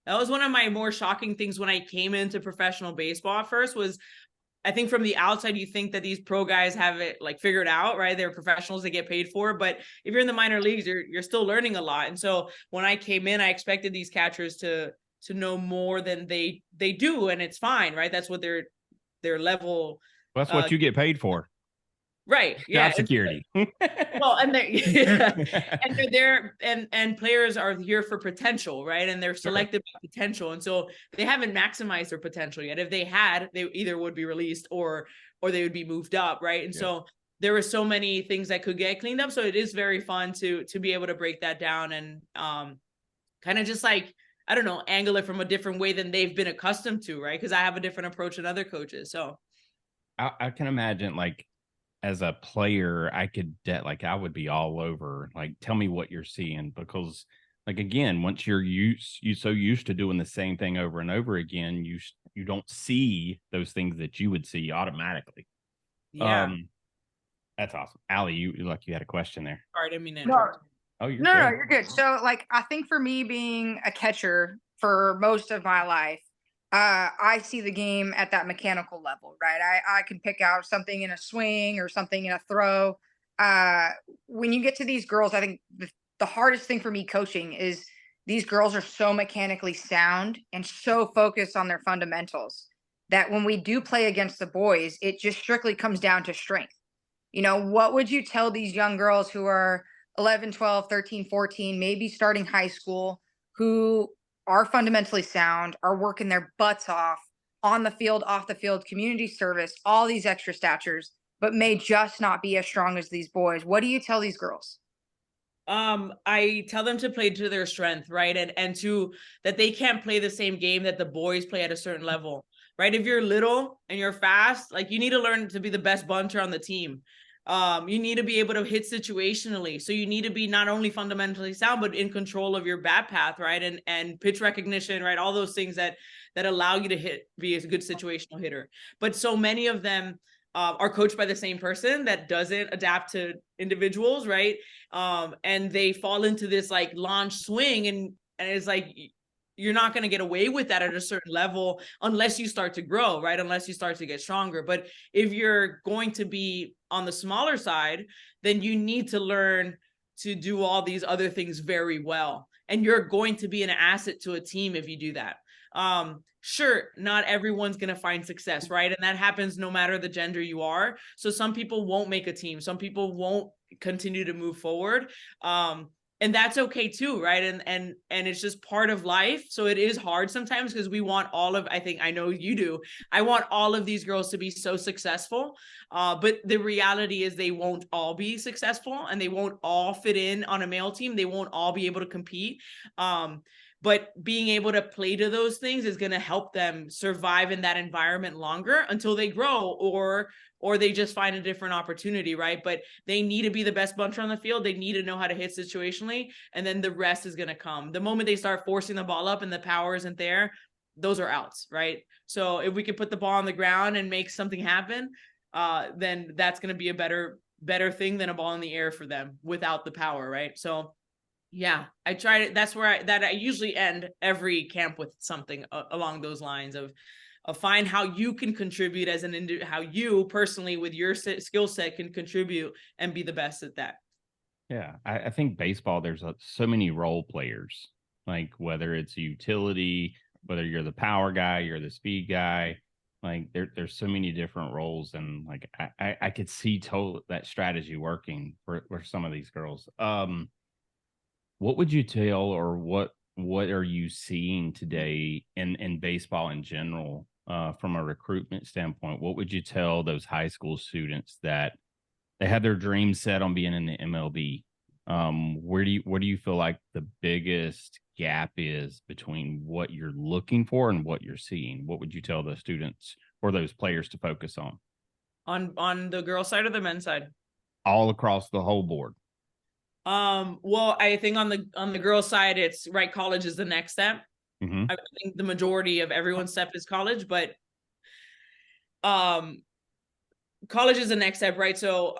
That was one of my more shocking things when I came into professional baseball at first. Was I think from the outside, you think that these pro guys have it like figured out, right? They're professionals, they get paid for. But if you're in the minor leagues, you're still learning a lot. And so when I came in, I expected these catchers to know more than they do, and it's fine, right? That's what their level. That's what you get paid for. Right. Yeah. Job security. Well, and they're there, and players are here for potential, right? And they're selected by potential, and so they haven't maximized their potential yet. If they had, they either would be released or they would be moved up, right? And so there were so many things that could get cleaned up. So it is very fun to be able to break that down and kind of just like, I don't know, angle it from a different way than they've been accustomed to, right? Because I have a different approach than other coaches. So I can imagine, like, as a player, I would be all over, like, tell me what you're seeing, because like, again, once you're so used to doing the same thing over and over again, you don't see those things that you would see automatically. Yeah. That's awesome. Allie, you had a question there. Sorry, I didn't mean to No, interrupt. Oh, you're no, good. you're good. So, like, I think for me being a catcher for most of my life, I see the game at that mechanical level, right? I can pick out something in a swing or something in a throw. Uh, when you get to these girls, I think the hardest thing for me coaching is these girls are so mechanically sound and so focused on their fundamentals that when we do play against the boys, it just strictly comes down to strength. What would you tell these young girls who are 11, 12, 13, 14, maybe starting high school, who are fundamentally sound, are working their butts off on the field, off the field, community service, all these extra statures, but may just not be as strong as these boys? What do you tell these girls? I tell them to play to their strength, right? And to that they can't play the same game that the boys play at a certain level, right? If you're little and you're fast, like, you need to learn to be the best bunter on the team. You need to be able to hit situationally. So you need to be not only fundamentally sound, but in control of your bat path, right? And pitch recognition, right? All those things that allow you to be a good situational hitter. But so many of them are coached by the same person that doesn't adapt to individuals, right? And they fall into this like launch swing, and it's like you're not going to get away with that at a certain level unless you start to grow, right? Unless you start to get stronger. But if you're going to be on the smaller side, then you need to learn to do all these other things very well. And you're going to be an asset to a team if you do that. Sure, not everyone's going to find success, right? And that happens no matter the gender you are. So some people won't make a team. Some people won't continue to move forward. And that's okay too, right? And it's just part of life. So it is hard sometimes because we want I know you do. I want all of these girls to be so successful. But the reality is they won't all be successful, and they won't all fit in on a male team. They won't all be able to compete. But being able to play to those things is going to help them survive in that environment longer until they grow, or they just find a different opportunity, right? But they need to be the best buncher on the field. They need to know how to hit situationally, and then the rest is going to come. The moment they start forcing the ball up and the power isn't there, those are outs, right? So if we could put the ball on the ground and make something happen, then that's going to be a better thing than a ball in the air for them without the power, right? So yeah, I tried it. That's where I usually end every camp with something along those lines of find how you can contribute as how you personally with your skill set can contribute and be the best at that. Yeah, I think baseball, there's so many role players, like whether it's a utility, whether you're the power guy, you're the speed guy, like there's so many different roles. And like I could see that strategy working for some of these girls. What would you tell, or what are you seeing today in baseball in general, from a recruitment standpoint? What would you tell those high school students that they had their dreams set on being in the MLB? Where do you feel like the biggest gap is between what you're looking for and what you're seeing? What would you tell the students or those players to focus on? On the girl side or the men's side? All across the whole board. Well, I think on the girl side, it's right. College is the next step. Mm-hmm. I think the majority of everyone's step is college, but college is the next step, right? So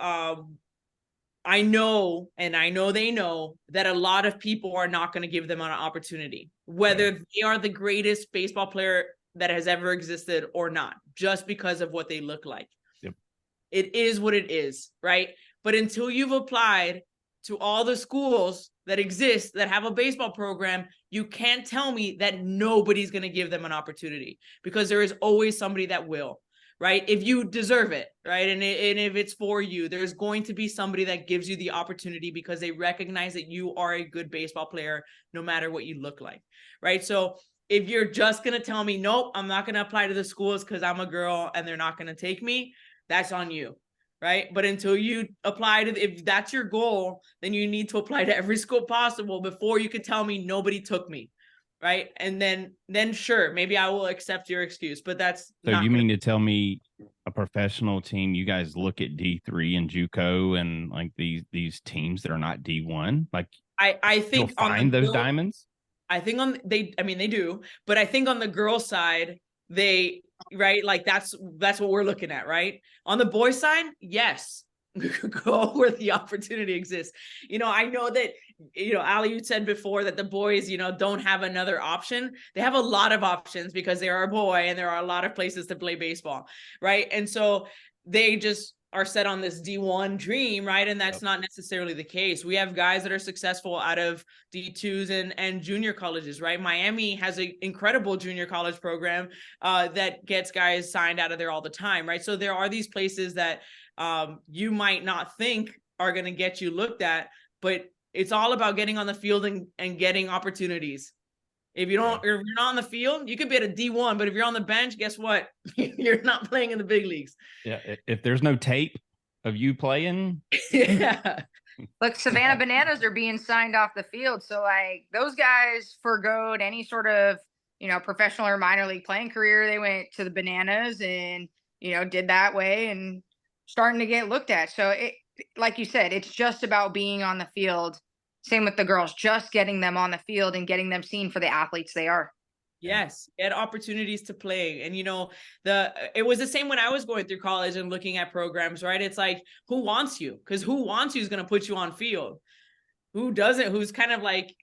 I know they know that a lot of people are not going to give them an opportunity, whether they are the greatest baseball player that has ever existed or not, just because of what they look like. Yep. It is what it is, right? But until you've applied to all the schools that exist that have a baseball program, you can't tell me that nobody's going to give them an opportunity, because there is always somebody that will, right? If you deserve it, right? And if it's for you, there's going to be somebody that gives you the opportunity because they recognize that you are a good baseball player, no matter what you look like, right? So if you're just going to tell me, nope, I'm not going to apply to the schools because I'm a girl and they're not going to take me, that's on you. Right. But until you apply if that's your goal, then you need to apply to every school possible before you could tell me nobody took me. Right. And then sure, maybe I will accept your excuse, but that's so you mean to tell me a professional team, you guys look at D3 and JUCO and like these teams that are not D1? Like I think you'll find those diamonds? I think they do, but I think on the girl side, they right? Like that's what we're looking at, right? On the boys' side, yes. Go where the opportunity exists. I know that, Allie, you said before that the boys, don't have another option. They have a lot of options because they are a boy and there are a lot of places to play baseball, right? And so they just are set on this D1 dream, right? And that's not necessarily the case. We have guys that are successful out of D2s and junior colleges, right? Miami has an incredible junior college program that gets guys signed out of there all the time, right? So there are these places that you might not think are going to get you looked at, but it's all about getting on the field and getting opportunities. If you're not on the field, you could be at a D1, but if you're on the bench, guess what? You're not playing in the big leagues. Yeah. If there's no tape of you playing. Yeah. Look, Savannah Bananas are being signed off the field. So like those guys forgoed any sort of, professional or minor league playing career. They went to the Bananas and, did that way and starting to get looked at. So it, like you said, it's just about being on the field. Same with the girls, just getting them on the field and getting them seen for the athletes they are. Yes, get opportunities to play. And it was the same when I was going through college and looking at programs, right? It's like, who wants you? Because who wants you is going to put you on field. Who doesn't? Who's kind of like,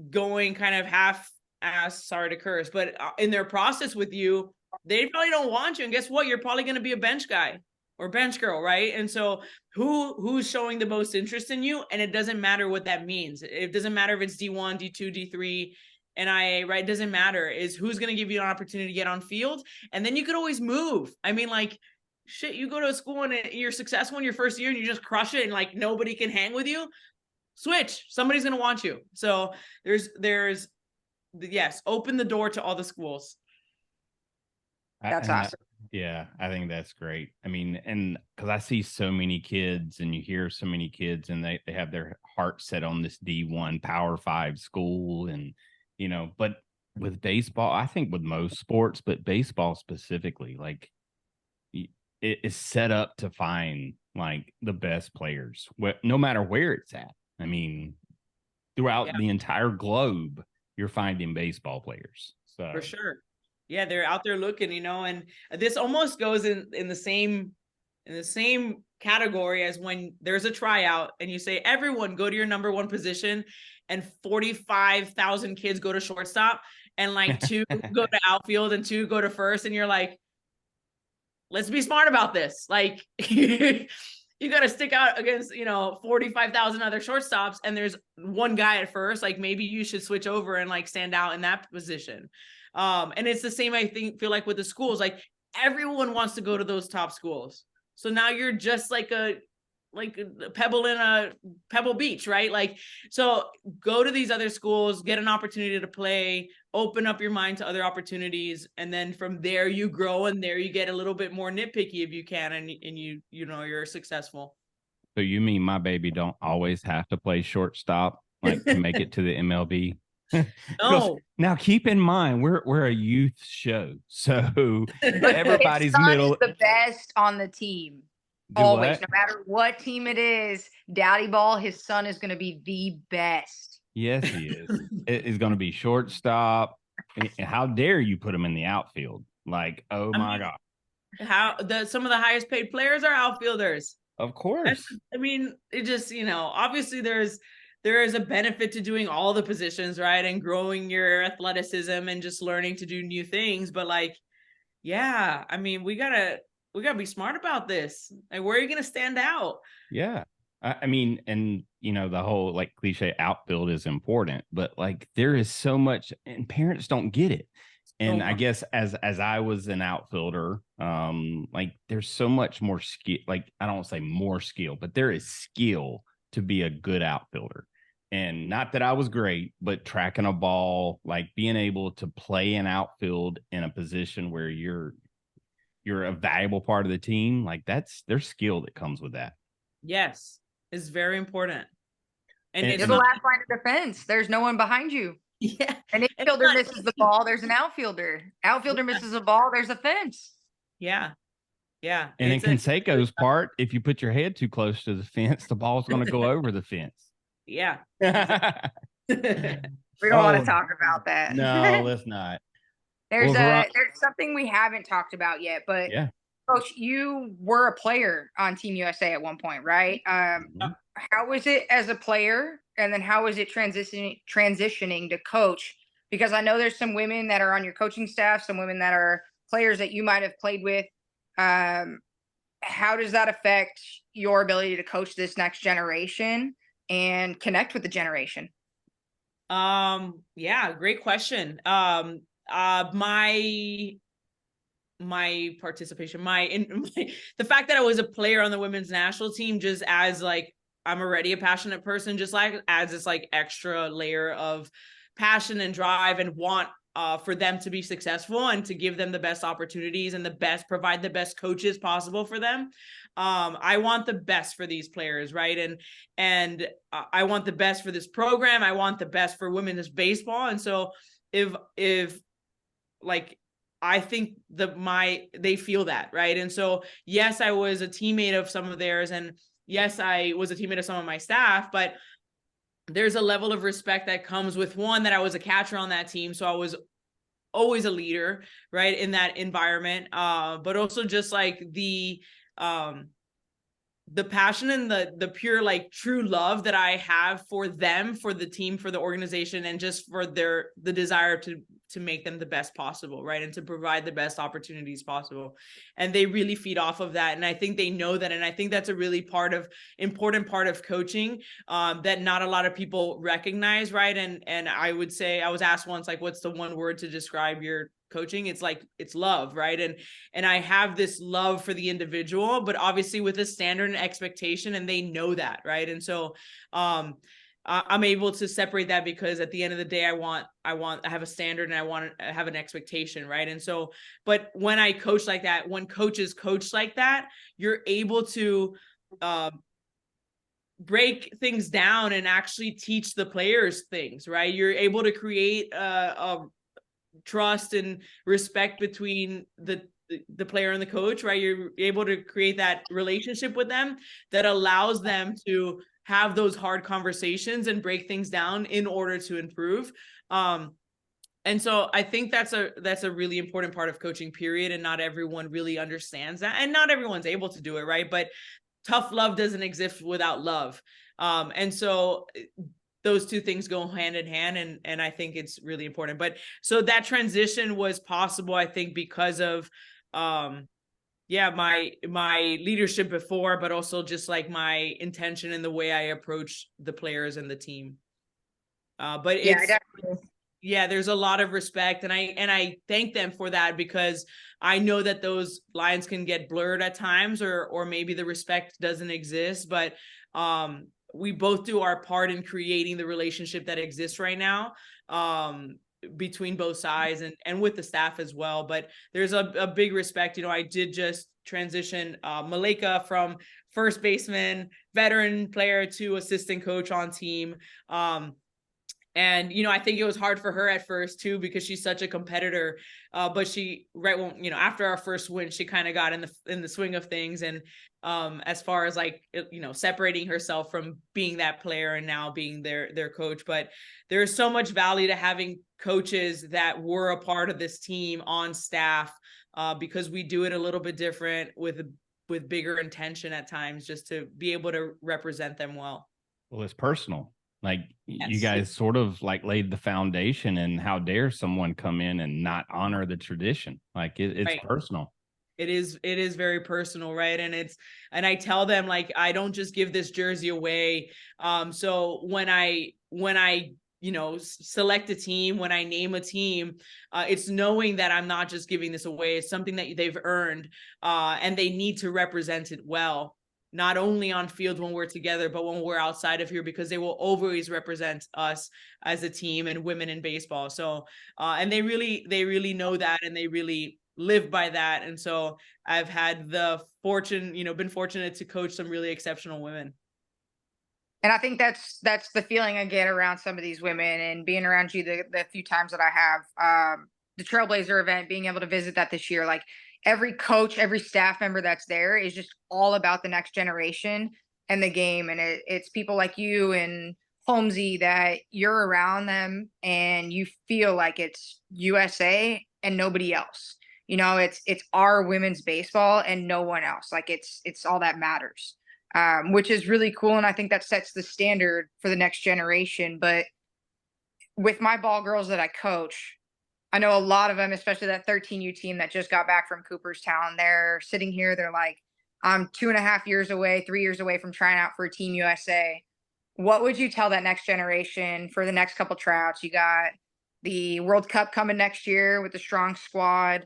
going kind of half-ass, sorry to curse, but in their process with you, they probably don't want you. And guess what? You're probably going to be a bench guy or bench girl, right? And so who's showing the most interest in you? And it doesn't matter what that means. It doesn't matter if it's D1, D2, D3, NIA, right? It doesn't matter. Is who's going to give you an opportunity to get on field. And then you could always move. I mean, like, shit, you go to a school and you're successful in your first year and you just crush it and like nobody can hang with you. Switch. Somebody's going to want you. So there's yes, open the door to all the schools. That's awesome. Yeah, I think that's great. I mean, and because I see so many kids and you hear so many kids and they have their heart set on this D1 Power 5 school. And, but with baseball, I think with most sports, but baseball specifically, like it is set up to find like the best players, no matter where it's at. I mean, throughout the entire globe, you're finding baseball players. So for sure. Yeah, they're out there looking, and this almost goes in the same category as when there's a tryout and you say, everyone go to your number one position and 45,000 kids go to shortstop and like 2 go to outfield and 2 go to first. And you're like, let's be smart about this. Like you got to stick out against, 45,000 other shortstops and there's one guy at first. Like maybe you should switch over and like stand out in that position. And it's the same, I feel like with the schools, like everyone wants to go to those top schools. So now you're just like a pebble in a Pebble Beach, right? Like, so go to these other schools, get an opportunity to play, open up your mind to other opportunities. And then from there you grow and there you get a little bit more nitpicky if you can. And you're successful. So you mean my baby don't always have to play shortstop, like to make it to the MLB? No. Now keep in mind we're a youth show, so everybody's middle the best on the team. Always, no matter what team it is, Daddy Ball, his son is going to be the best. Yes, he is. It is going to be shortstop. How dare you put him in the outfield? Like, my God. Some of the highest paid players are outfielders. Of course. It just, obviously there is a benefit to doing all the positions, right? And growing your athleticism and just learning to do new things. But like, yeah, we gotta be smart about this. Like, where are you going to stand out? Yeah. And the whole like cliche outfield is important, but like there is so much and parents don't get it. And I guess as I was an outfielder, like there's so much more skill, like I don't say more skill, but there is skill to be a good outfielder. And not that I was great, but tracking a ball, like being able to play an outfield in a position where you're a valuable part of the team, like there's skill that comes with that. Yes, it's very important. And you're the last line of defense. There's no one behind you. Yeah. An infielder misses the ball, there's an outfielder. Outfielder misses a ball, there's a fence. Yeah. Yeah. And in Canseco's part, if you put your head too close to the fence, the ball's going to go over the fence. Yeah. We don't want to talk about that. No, let's not. There's Well, a there's something we haven't talked about yet, but yeah. Coach, you were a player on Team USA at one point, right? Mhm. How was it as a player, and then how was it transitioning to coach? Because I know there's some women that are on your coaching staff, some women that are players that you might have played with. Um, how does that affect your ability to coach this next generation and connect with the generation? Yeah, great question. My participation, the fact that I was a player on the women's national team, just as like I'm already a passionate person, just like adds this like extra layer of passion and drive and want for them to be successful and to give them the best opportunities and provide the best coaches possible for them. I want the best for these players, right? And I want the best for this program. I want the best for women's baseball. And so if like I think they feel that, right? And so yes, I was a teammate of some of theirs, and yes, I was a teammate of some of my staff, but there's a level of respect that comes with one, that I was a catcher on that team, so I was always a leader, right, in that environment. But also just like the passion and the pure like true love that I have for them, for the team, for the organization, and just for the desire to make them the best possible, right, and to provide the best opportunities possible. And they really feed off of that, and I think they know that, and I think that's a really important part of coaching, that not a lot of people recognize, right? And I would say, I was asked once, like, what's the one word to describe your coaching? It's like, it's love, right? And I have this love for the individual, but obviously with a standard and expectation, and they know that, right? And so I'm able to separate that, because at the end of the day, I have a standard, and I have an expectation, right? And so, but when I coach like that, when coaches coach like that, you're able to break things down and actually teach the players things, right? You're able to create a trust and respect between the player and the coach, right? You're able to create that relationship with them that allows them to have those hard conversations and break things down in order to improve. And so I think that's a really important part of coaching, period. And not everyone really understands that, and not everyone's able to do it, right? But tough love doesn't exist without love. And so those two things go hand in hand, and I think it's really important. But so that transition was possible, I think, because of my leadership before, but also just like my intention and the way I approach the players and the team. But Yeah, it's definitely. yeah, there's a lot of respect, and I thank them for that, because I know that those lines can get blurred at times, or maybe the respect doesn't exist, but we both do our part in creating the relationship that exists right now, between both sides, and with the staff as well. But there's a big respect. I did just transition Malika from first baseman, veteran player, to assistant coach on team. And, I think it was hard for her at first too, because she's such a competitor. But she, right when, after our first win, she kind of got in the swing of things. And as far as like, separating herself from being that player and now being their coach. But there's so much value to having coaches that were a part of this team on staff, because we do it a little bit different with bigger intention at times, just to be able to represent them well. Well, it's personal. Like, you Yes. guys sort of like laid the foundation, and how dare someone come in and not honor the tradition? Like, it's Right. personal. It is very personal, right? And I tell them, like, I don't just give this jersey away. So when I select a team, when I name a team, it's knowing that I'm not just giving this away. It's something that they've earned, and they need to represent it well, not only on field when we're together, but when we're outside of here, because they will always represent us as a team and women in baseball. So and they really know that, and they really live by that. And so I've had been fortunate to coach some really exceptional women. And I think that's the feeling I get around some of these women, and being around you the few times that I have, the Trailblazer event, being able to visit that this year. Like, every coach, every staff member that's there is just all about the next generation and the game. And it's people like you and Holmesy, that you're around them and you feel like it's USA and nobody else. You know, it's our women's baseball and no one else. Like it's all that matters, which is really cool. And I think that sets the standard for the next generation. But with my ball girls that I coach, I know a lot of them, especially that 13U team that just got back from Cooperstown. They're sitting here. They're like, I'm 2.5 years away, 3 years away from trying out for Team USA. What would you tell that next generation for the next couple tryouts? You got the World Cup coming next year with a strong squad.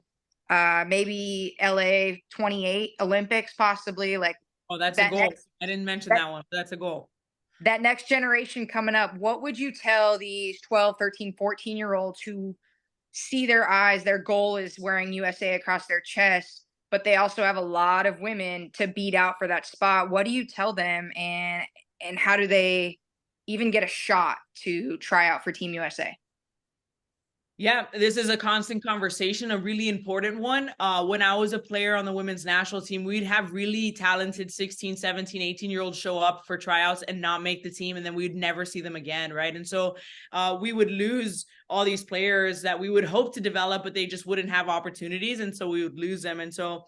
Maybe LA 28 Olympics, possibly. Like, Oh, that's a that goal. next I didn't mention that one. That's a goal. that next generation coming up. What would you tell these 12, 13, 14-year-olds who see their eyes, their goal is wearing USA across their chest, but they also have a lot of women to beat out for that spot? What do you tell them, and how do they even get a shot to try out for Team USA? Yeah, this is a constant conversation, a really important one. When I was a player on the women's national team, we'd have really talented 16, 17, 18-year-olds show up for tryouts and not make the team, and then we'd never see them again, right? And so we would lose all these players that we would hope to develop, but they just wouldn't have opportunities, and so we would lose them. And so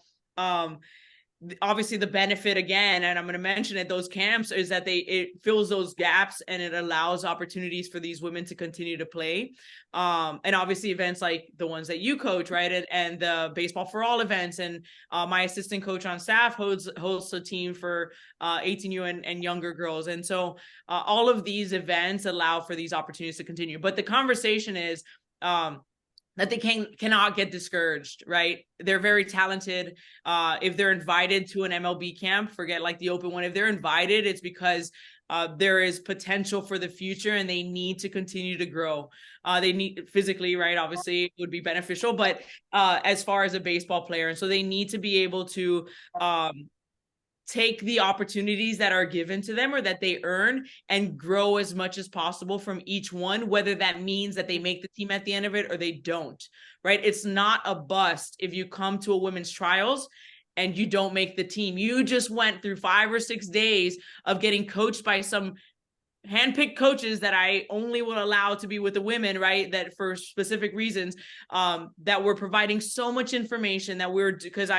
obviously the benefit, again, and I'm going to mention it, those camps, is that it fills those gaps and it allows opportunities for these women to continue to play. And obviously events like the ones that you coach, right? And the Baseball for All events. And my assistant coach on staff hosts a team for 18U and younger girls. And so all of these events allow for these opportunities to continue. But the conversation is, that they cannot get discouraged, right? They're very talented. If they're invited to an MLB camp, forget like the open one. If they're invited, it's because there is potential for the future and they need to continue to grow. They need physically, right? Obviously it would be beneficial, but as far as a baseball player. And so they need to be able to take the opportunities that are given to them or that they earn and grow as much as possible from each one, whether that means that they make the team at the end of it or they don't, right? It's not a bust if you come to a women's trials and you don't make the team. You just went through 5 or 6 days of getting coached by some handpicked coaches that I only will allow to be with the women, right? That for specific reasons, that were providing so much information that because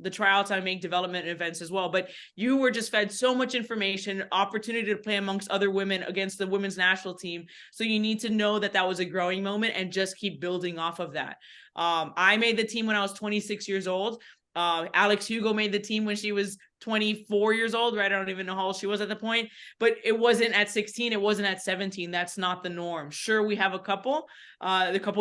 the tryouts, I make development events as well, but you were just fed so much information, opportunity to play amongst other women against the women's national team. So you need to know that was a growing moment and just keep building off of that. I made the team when I was 26 years old. Alex Hugo made the team when she was 24 years old, right? I don't even know how old she was at the point, but it wasn't at 16. It wasn't at 17. That's not the norm. Sure, we have a couple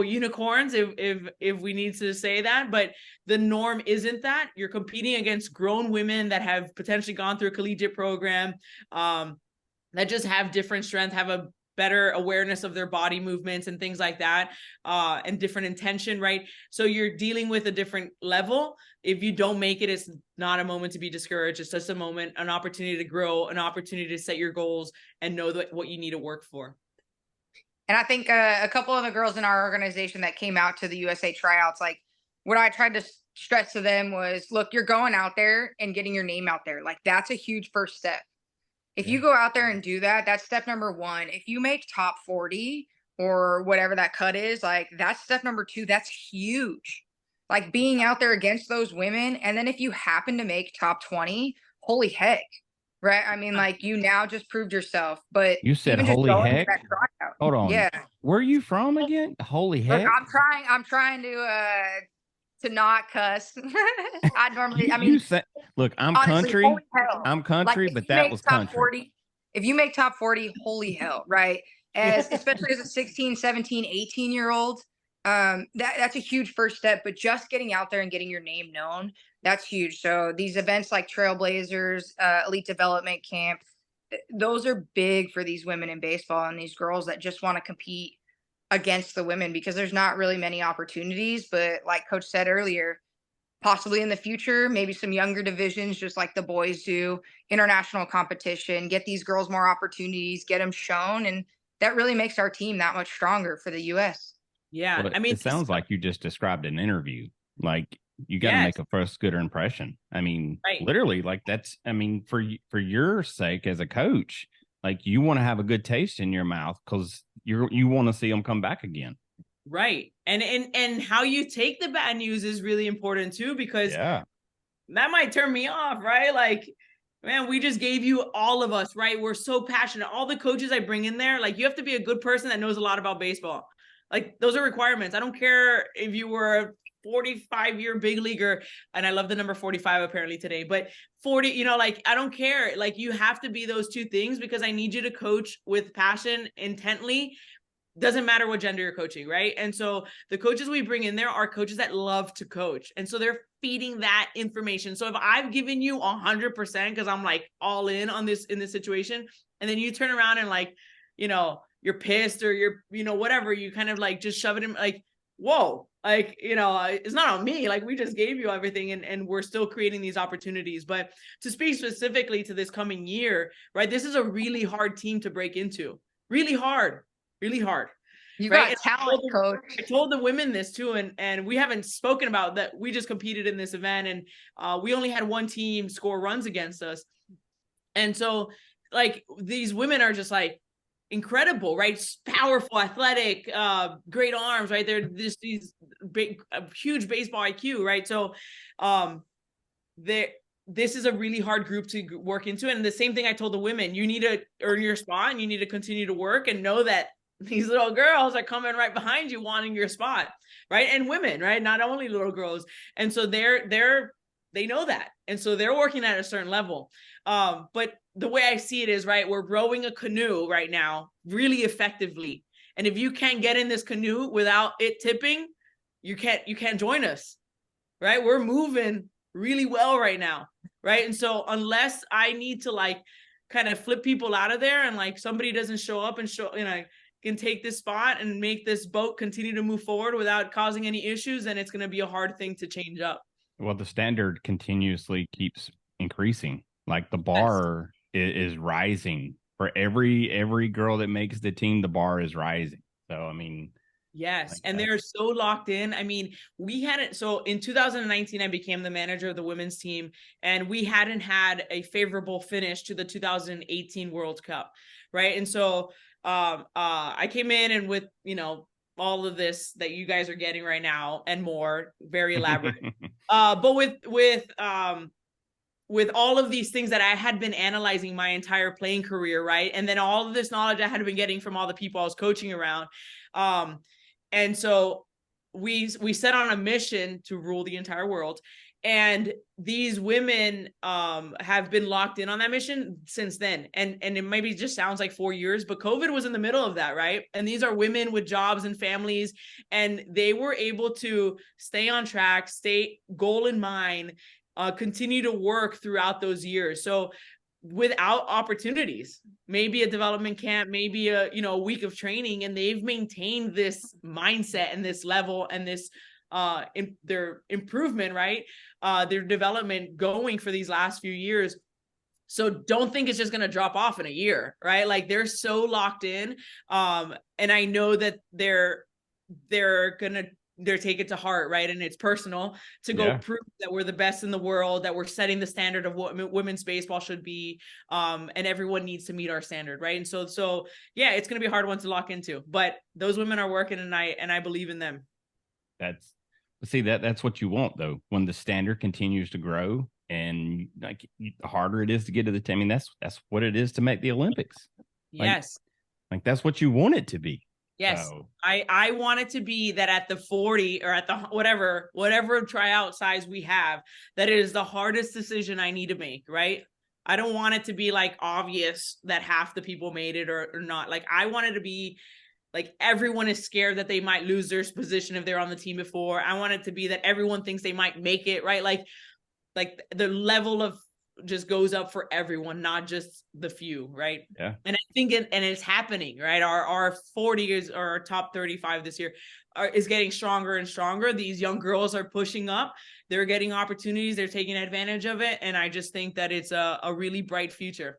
unicorns if we need to say that, but the norm isn't that. You're competing against grown women that have potentially gone through a collegiate program, that just have different strength, have a better awareness of their body movements and things like that, and different intention, right? So you're dealing with a different level. If you don't make it, it's not a moment to be discouraged. It's just a moment, an opportunity to grow, an opportunity to set your goals and know what you need to work for. And I think a couple of the girls in our organization that came out to the USA tryouts, like what I tried to stress to them was, look, you're going out there and getting your name out there. Like that's a huge first step. If you go out there and do that, that's step number 1. If you make top 40 or whatever that cut is, like that's step number 2. That's huge. Like being out there against those women. And then if you happen to make top 20, holy heck. Right. I mean, like you now just proved yourself, but you said even just holy going to heck. that tryout, Hold on. yeah. Where are you from again? Holy Look, heck. I'm trying to not cuss. I normally, look, I'm honestly, country. holy hell. I'm country, Like, but that was top country. 40, if you make top 40, holy hell, right? Especially as a 16, 17, 18-year-old, that's a huge first step, but just getting out there and getting your name known, that's huge. So these events like Trailblazers, Elite Development Camp, those are big for these women in baseball and these girls that just want to compete against the women, because there's not really many opportunities. But like Coach said earlier, possibly in the future, maybe some younger divisions, just like the boys do, international competition, get these girls more opportunities, get them shown. And that really makes our team that much stronger for the U.S. Yeah. Well, it sounds like you just described an interview. Like you got to make a first good impression. I mean, literally, like that's, I mean, for your sake as a coach, like you want to have a good taste in your mouth because you want to see them come back again. Right. And how you take the bad news is really important too, because Yeah. that might turn me off, right? Like, man, we just gave you all of us, right? We're so passionate. All the coaches I bring in there, like, you have to be a good person that knows a lot about baseball. Like, those are requirements. I don't care if you were a 45-year big leaguer, and I love the number 45 apparently today, but 40, you know, like, I don't care. Like, you have to be those two things, because I need you to coach with passion, intently. Doesn't matter what gender you're coaching, right? And so the coaches we bring in there are coaches that love to coach. And so they're feeding that information. So if I've given you 100%, because I'm like all in on this, in this situation, and then you turn around and, like, you know, you're pissed, or you're, you know, whatever, you kind of like just shove it in, like, whoa, like, you know, it's not on me. Like, we just gave you everything, and we're still creating these opportunities. But to speak specifically to this coming year, right? This is a really hard team to break into. Really hard. Really hard. You Right. got talent, coach. I told the women this too, and we haven't spoken about that. We just competed in this event, and we only had one team score runs against us. And so, like, these women are just like incredible, right? Powerful, athletic, great arms, right? They're just these big, huge baseball IQ, right? So, this is a really hard group to work into. And the same thing I told the women: you need to earn your spot, and you need to continue to work, and know that these little girls are coming right behind you wanting your spot, right? And women, right? Not only little girls. And so they know that. And so they're working at a certain level. But the way I see it is, right, we're rowing a canoe right now really effectively. And if you can't get in this canoe without it tipping, you can't join us, right? We're moving really well right now, right? And so unless I need to, like, kind of flip people out of there, and, like, somebody doesn't show up and show, you know, can take this spot and make this boat continue to move forward without causing any issues, then it's going to be a hard thing to change up. Well, the standard continuously keeps increasing. Like, the Yes. bar is rising for every girl that makes the team. The bar is rising. So, I mean, Yes. like, And they're so locked in. I mean, we hadn't, so in 2019, I became the manager of the women's team, and we hadn't had a favorable finish to the 2018 World Cup. Right. And so, I came in, and with, you know, all of this that you guys are getting right now and more, very elaborate. But with all of these things that I had been analyzing my entire playing career, right? And then all of this knowledge I had been getting from all the people I was coaching around. And so we set on a mission to rule the entire world. And these women have been locked in on that mission since then. And it maybe just sounds like 4 years, but COVID was in the middle of that, right? And these are women with jobs and families, and they were able to stay on track, stay goal in mind, continue to work throughout those years. So without opportunities, maybe a development camp, maybe a, you know, a week of training, and they've maintained this mindset and this level and this their improvement, right? Their development going for these last few years. So don't think it's just going to drop off in a year, right? Like, they're so locked in. And I know that they're take it to heart, right? And it's personal to go prove that we're the best in the world, that we're setting the standard of what women's baseball should be. And everyone needs to meet our standard, right? And so yeah, it's going to be a hard one to lock into, but those women are working, and I believe in them. That's what you want, though, when the standard continues to grow, and, like, the harder it is to get to the team. I mean, that's what it is to make the Olympics. Yes. Like that's what you want it to be. Yes. So. I want it to be that at the 40 or at the whatever tryout size we have, that it is the hardest decision I need to make, right? I don't want it to be, like, obvious that half the people made it or not. Like, I want it to be like everyone is scared that they might lose their position if they're on the team before. I want it to be that everyone thinks they might make it, right? Like the level of just goes up for everyone, not just the few, right? Yeah. And I think and it's happening, right? Our 40 is, or our top 35 this year is getting stronger and stronger. These young girls are pushing up. They're getting opportunities. They're taking advantage of it. And I just think that it's a really bright future.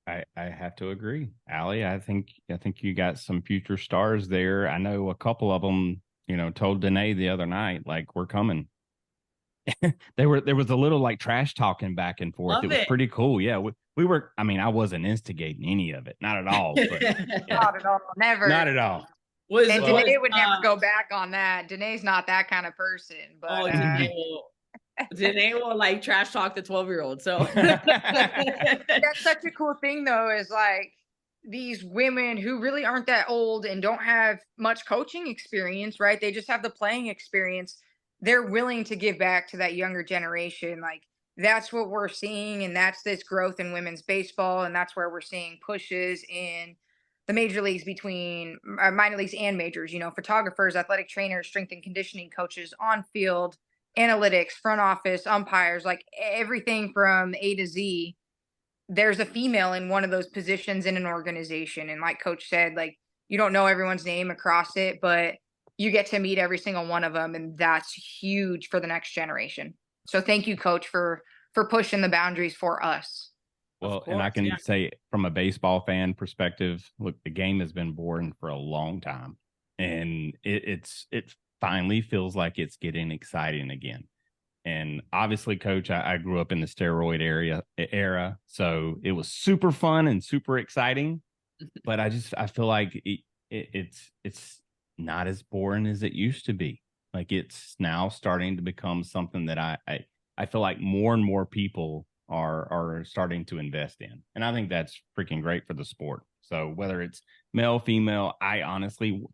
I have to agree, Allie. I think you got some future stars there. I know a couple of them, you know, told Danae the other night, like, we're coming. There was a little, like, trash talking back and forth. It was pretty cool. Yeah, we were. I mean, I wasn't instigating any of it, not at all. But, yeah. Not at all. Never. Not at all. And Danae would never go back on that. Danae's not that kind of person, but Danae will like trash talk the 12-year-old. So that's such a cool thing though, is like these women who really aren't that old and don't have much coaching experience, right? They just have the playing experience. They're willing to give back to that younger generation. Like that's what we're seeing. And that's this growth in women's baseball. And that's where we're seeing pushes in the major leagues between minor leagues and majors, photographers, athletic trainers, strength and conditioning coaches, on field, analytics, front office, umpires, like everything from A to Z. There's a female in one of those positions in an organization. And like Coach said, like you don't know everyone's name across it, but you get to meet every single one of them. And that's huge for the next generation. So thank you, Coach, for pushing the boundaries for us. Well, and I can say from a baseball fan perspective, look, the game has been boring for a long time, and it finally feels like it's getting exciting again. And obviously, Coach, I grew up in the steroid era, so it was super fun and super exciting. But I feel like it's not as boring as it used to be. Like it's now starting to become something that I feel like more and more people are starting to invest in. And I think that's freaking great for the sport. So whether it's male, female, I honestly,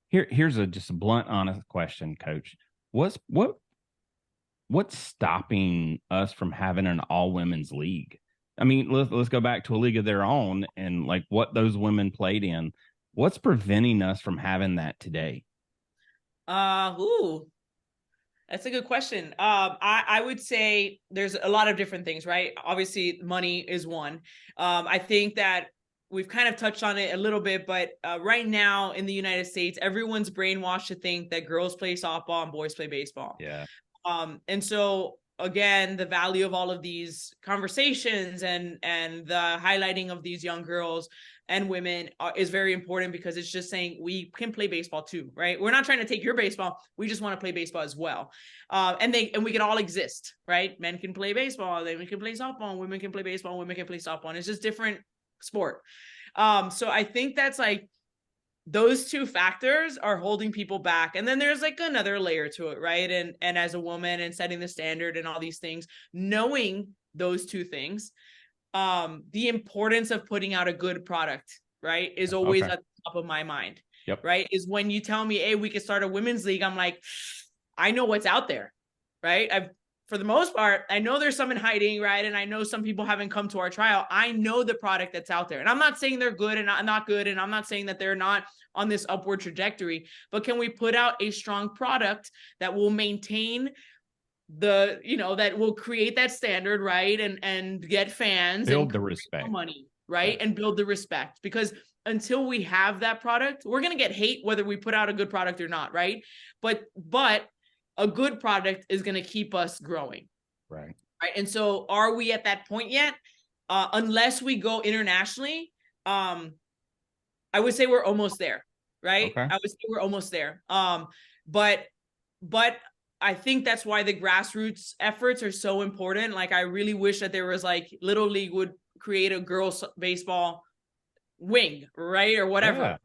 here's just a blunt, honest question, Coach. What's stopping us from having an all women's league? I mean, let's go back to a league of their own and like what those women played in. What's preventing us from having that today? That's a good question. I would say there's a lot of different things, right? Obviously, money is one. I think that we've kind of touched on it a little bit, but right now in the United States, everyone's brainwashed to think that girls play softball and boys play baseball. Yeah. And so again, the value of all of these conversations and the highlighting of these young girls and women is very important, because it's just saying we can play baseball too, right? We're not trying to take your baseball. We just want to play baseball as well. And we can all exist, right? Men can play baseball, then we can play softball, and women can play baseball, and women can play softball. And it's just different sport. So I think that's like, those two factors are holding people back. And then there's like another layer to it, right? And as a woman and setting the standard and all these things, knowing those two things, the importance of putting out a good product, right, is always at the top of my mind. Yep. Right. Is when you tell me, hey, we could start a women's league, I'm like, I know what's out there, right? For the most part, I know there's some in hiding, right? And I know some people haven't come to our trial. I know the product that's out there. And I'm not saying they're good and not good. And I'm not saying that they're not on this upward trajectory, but can we put out a strong product that will maintain that will create that standard, right? And get fans, build and the respect, money, right? And build the respect, because until we have that product, we're going to get hate whether we put out a good product or not, right? But a good product is going to keep us growing. Right. And so are we at that point yet? Unless we go internationally, I would say we're almost there, right? Okay. I would say we're almost there. But I think that's why the grassroots efforts are so important. Like, I really wish that there was like Little League would create a girls baseball wing, right? Or whatever. Yeah.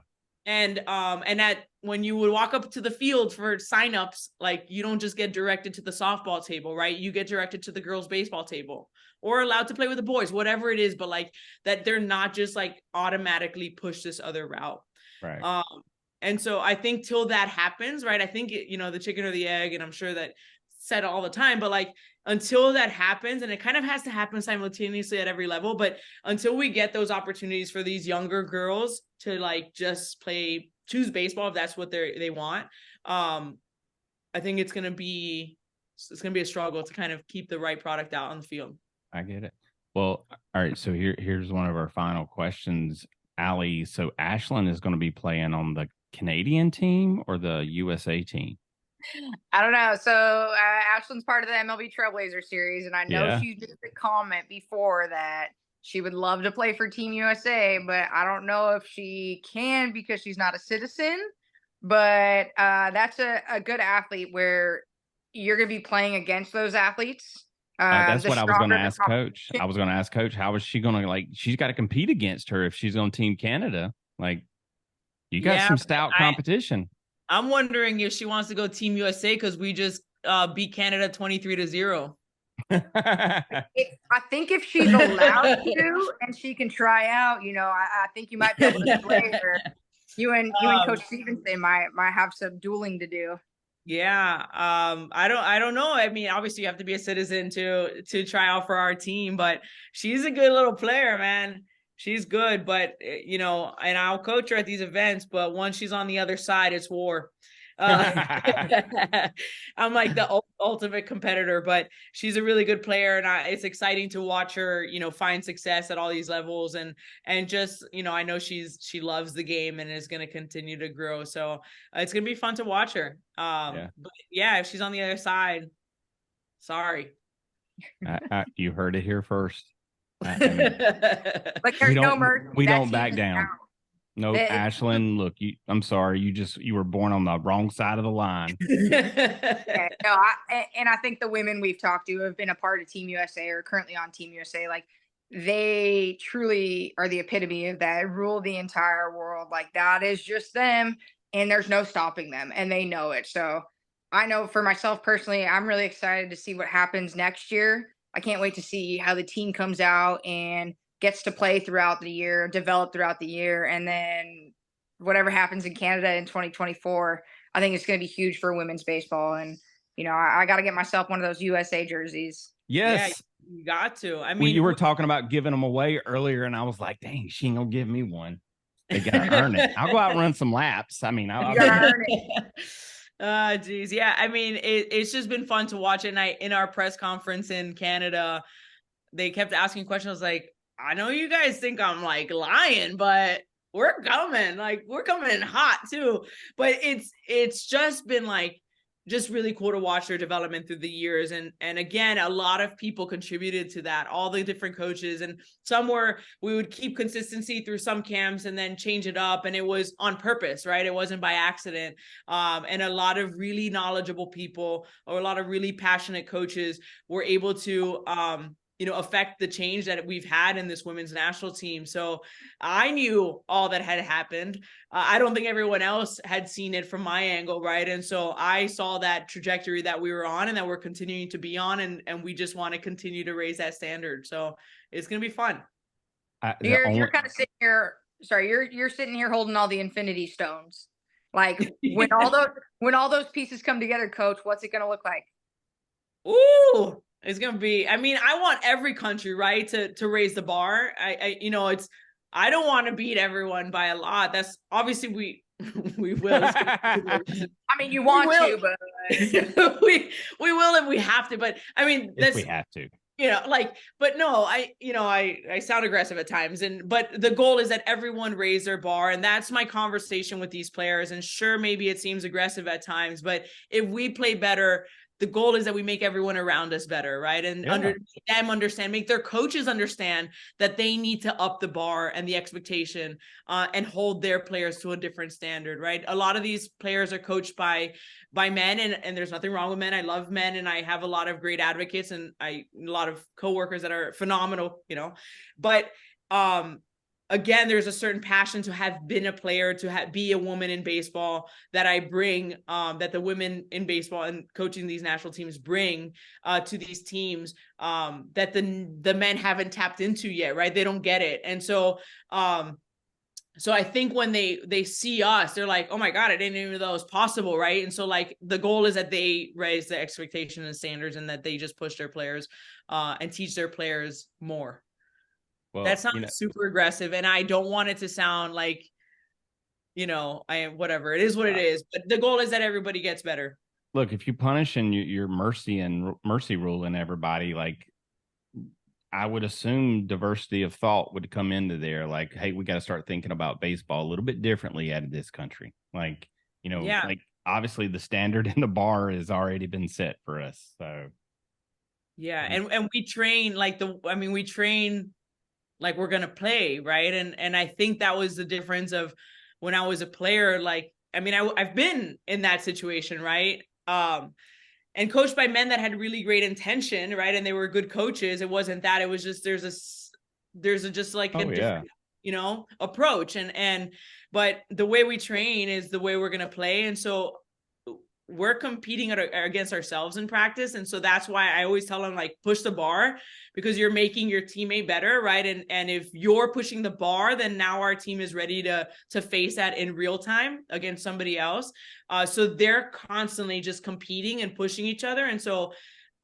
And that when you would walk up to the field for signups, like, you don't just get directed to the softball table, right? You get directed to the girls baseball table, or allowed to play with the boys, whatever it is, but like that they're not just like automatically push this other route. Right. And so I think till that happens, right? I think, the chicken or the egg, and I'm sure that said all the time, but like, until that happens, and it kind of has to happen simultaneously at every level, but until we get those opportunities for these younger girls to like just choose baseball, if that's what they want, I think it's going to be a struggle to kind of keep the right product out on the field. I get it. Well, all right. So here's one of our final questions, Allie. So Ashlyn is going to be playing on the Canadian team or the USA team? I don't know. So Ashlyn's part of the MLB Trailblazer series, and I know she made the comment before that she would love to play for Team USA, but I don't know if she can because she's not a citizen. But that's a good athlete where you're going to be playing against those athletes. That's what I was going to ask Coach. I was going to ask Coach, how is she going to, like, she's got to compete against her if she's on Team Canada. Like, You got Yeah, some stout competition. I'm wondering if she wants to go Team USA because we just beat Canada 23-0. I think if she's allowed to and she can try out, I think you might be able to sway her. You and Coach Stevenson might have some dueling to do. Yeah. I don't know. I mean, obviously you have to be a citizen to try out for our team, but she's a good little player, man. She's good, but and I'll coach her at these events, but once she's on the other side, it's war. I'm like the ultimate competitor, but she's a really good player, and it's exciting to watch her, find success at all these levels, and just, I know she loves the game and is going to continue to grow. So it's going to be fun to watch her. But yeah, if she's on the other side, sorry. You heard it here first. Like there's no mercy. We don't back down. No, Ashlyn, look, I'm sorry. You were born on the wrong side of the line. Yeah, no, I think the women we've talked to have been a part of Team USA or currently on Team USA. Like, they truly are the epitome of that, rule the entire world. Like, that is just them, and there's no stopping them, and they know it. So I know for myself personally, I'm really excited to see what happens next year. I can't wait to see how the team comes out and gets to play throughout the year, develop throughout the year, and then whatever happens in Canada in 2024, I think it's going to be huge for women's baseball. And, I got to get myself one of those USA jerseys. Yes. Yeah, you got to. I mean, well, you were talking about giving them away earlier, and I was like, dang, she ain't going to give me one. They got to earn it. I'll go out and run some laps. I mean, I'll earn it. Geez. Yeah. I mean, it's just been fun to watch it. And in our press conference in Canada, they kept asking questions. I was like, I know you guys think I'm like lying, but we're coming. Like, we're coming in hot too. But it's just been like, just really cool to watch their development through the years. And again, a lot of people contributed to that, all the different coaches, and we would keep consistency through some camps and then change it up. And it was on purpose, right? It wasn't by accident. And a lot of really knowledgeable people, or a lot of really passionate coaches, were able to, affect the change that we've had in this women's national team. So I knew all that had happened. I don't think everyone else had seen it from my angle, right? And so I saw that trajectory that we were on and that we're continuing to be on, and we just want to continue to raise that standard. So it's going to be fun. You're kind of sitting here. Sorry, you're sitting here holding all the infinity stones. Like, when all those pieces come together, Coach, what's it going to look like? Ooh. It's going to be, I mean, I want every country, right, to raise the bar. I don't want to beat everyone by a lot. That's obviously we will. I mean, you want to, but we will if we have to. But I mean, if we have to. But no, I sound aggressive at times, but the goal is that everyone raise their bar, and that's my conversation with these players. And sure, maybe it seems aggressive at times, but if we play better, the goal is that we make everyone around us better, right? And make their coaches understand that they need to up the bar and the expectation, and hold their players to a different standard, right? A lot of these players are coached by men, and there's nothing wrong with men. I love men, and I have a lot of great advocates, and a lot of coworkers that are phenomenal, but again, there's a certain passion to have been a player, to be a woman in baseball that I bring, that the women in baseball and coaching these national teams bring to these teams, that the men haven't tapped into yet, right? They don't get it. And so I think when they see us, they're like, oh my God, I didn't even know that was possible, right? And so, like, the goal is that they raise the expectation and standards, and that they just push their players and teach their players more. Well, that sounds super aggressive, and I don't want it to sound like, whatever. It is what it is. But the goal is that everybody gets better. Look, if you punish and you're mercy ruling everybody, like, I would assume diversity of thought would come into there. Like, hey, we got to start thinking about baseball a little bit differently out of this country. Like, like, obviously the standard in the bar has already been set for us. So yeah, and we train we train like we're going to play, right? And I think that was the difference of when I was a player. Like, I mean, I've been in that situation, right? And coached by men that had really great intention, right? And they were good coaches. It wasn't that. It was just, there's a different approach. But the way we train is the way we're going to play. And so we're competing against ourselves in practice. And so that's why I always tell them, like, push the bar, because you're making your teammate better, right? And if you're pushing the bar, then now our team is ready to face that in real time against somebody else. So they're constantly just competing and pushing each other. And so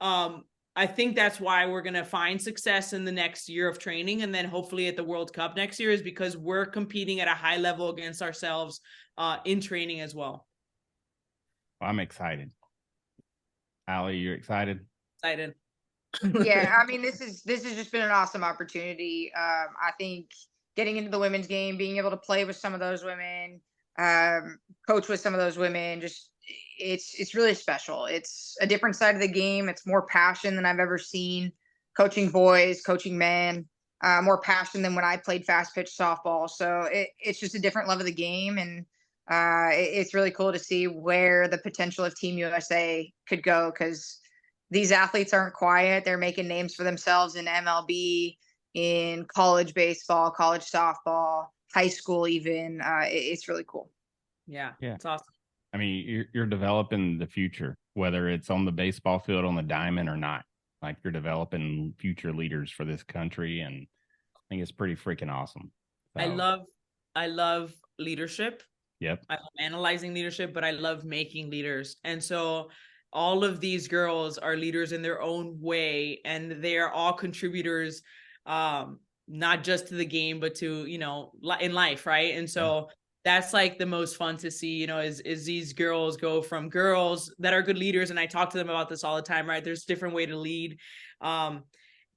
I think that's why we're going to find success in the next year of training, and then hopefully at the World Cup next year, is because we're competing at a high level against ourselves in training as well. I'm excited. Allie, you're excited? Excited. Yeah, I mean, this has just been an awesome opportunity. I think getting into the women's game, being able to play with some of those women, coach with some of those women, just it's really special. It's a different side of the game. It's more passion than I've ever seen. Coaching boys, coaching men, more passion than when I played fast pitch softball. So it's just a different level of the game, and it's really cool to see where the potential of Team USA could go, because these athletes aren't quiet. They're making names for themselves in MLB, in college baseball, college softball, high school even. It's really cool. Yeah, it's awesome. I mean, you're developing the future, whether it's on the baseball field, on the diamond or not. Like, you're developing future leaders for this country, and I think it's pretty freaking awesome. So, I love leadership. Yep. I love analyzing leadership, but I love making leaders. And so all of these girls are leaders in their own way, and they are all contributors, not just to the game, but to, in life. Right. And so that's like the most fun to see, is these girls go from girls that are good leaders. And I talk to them about this all the time, right? There's different way to lead, and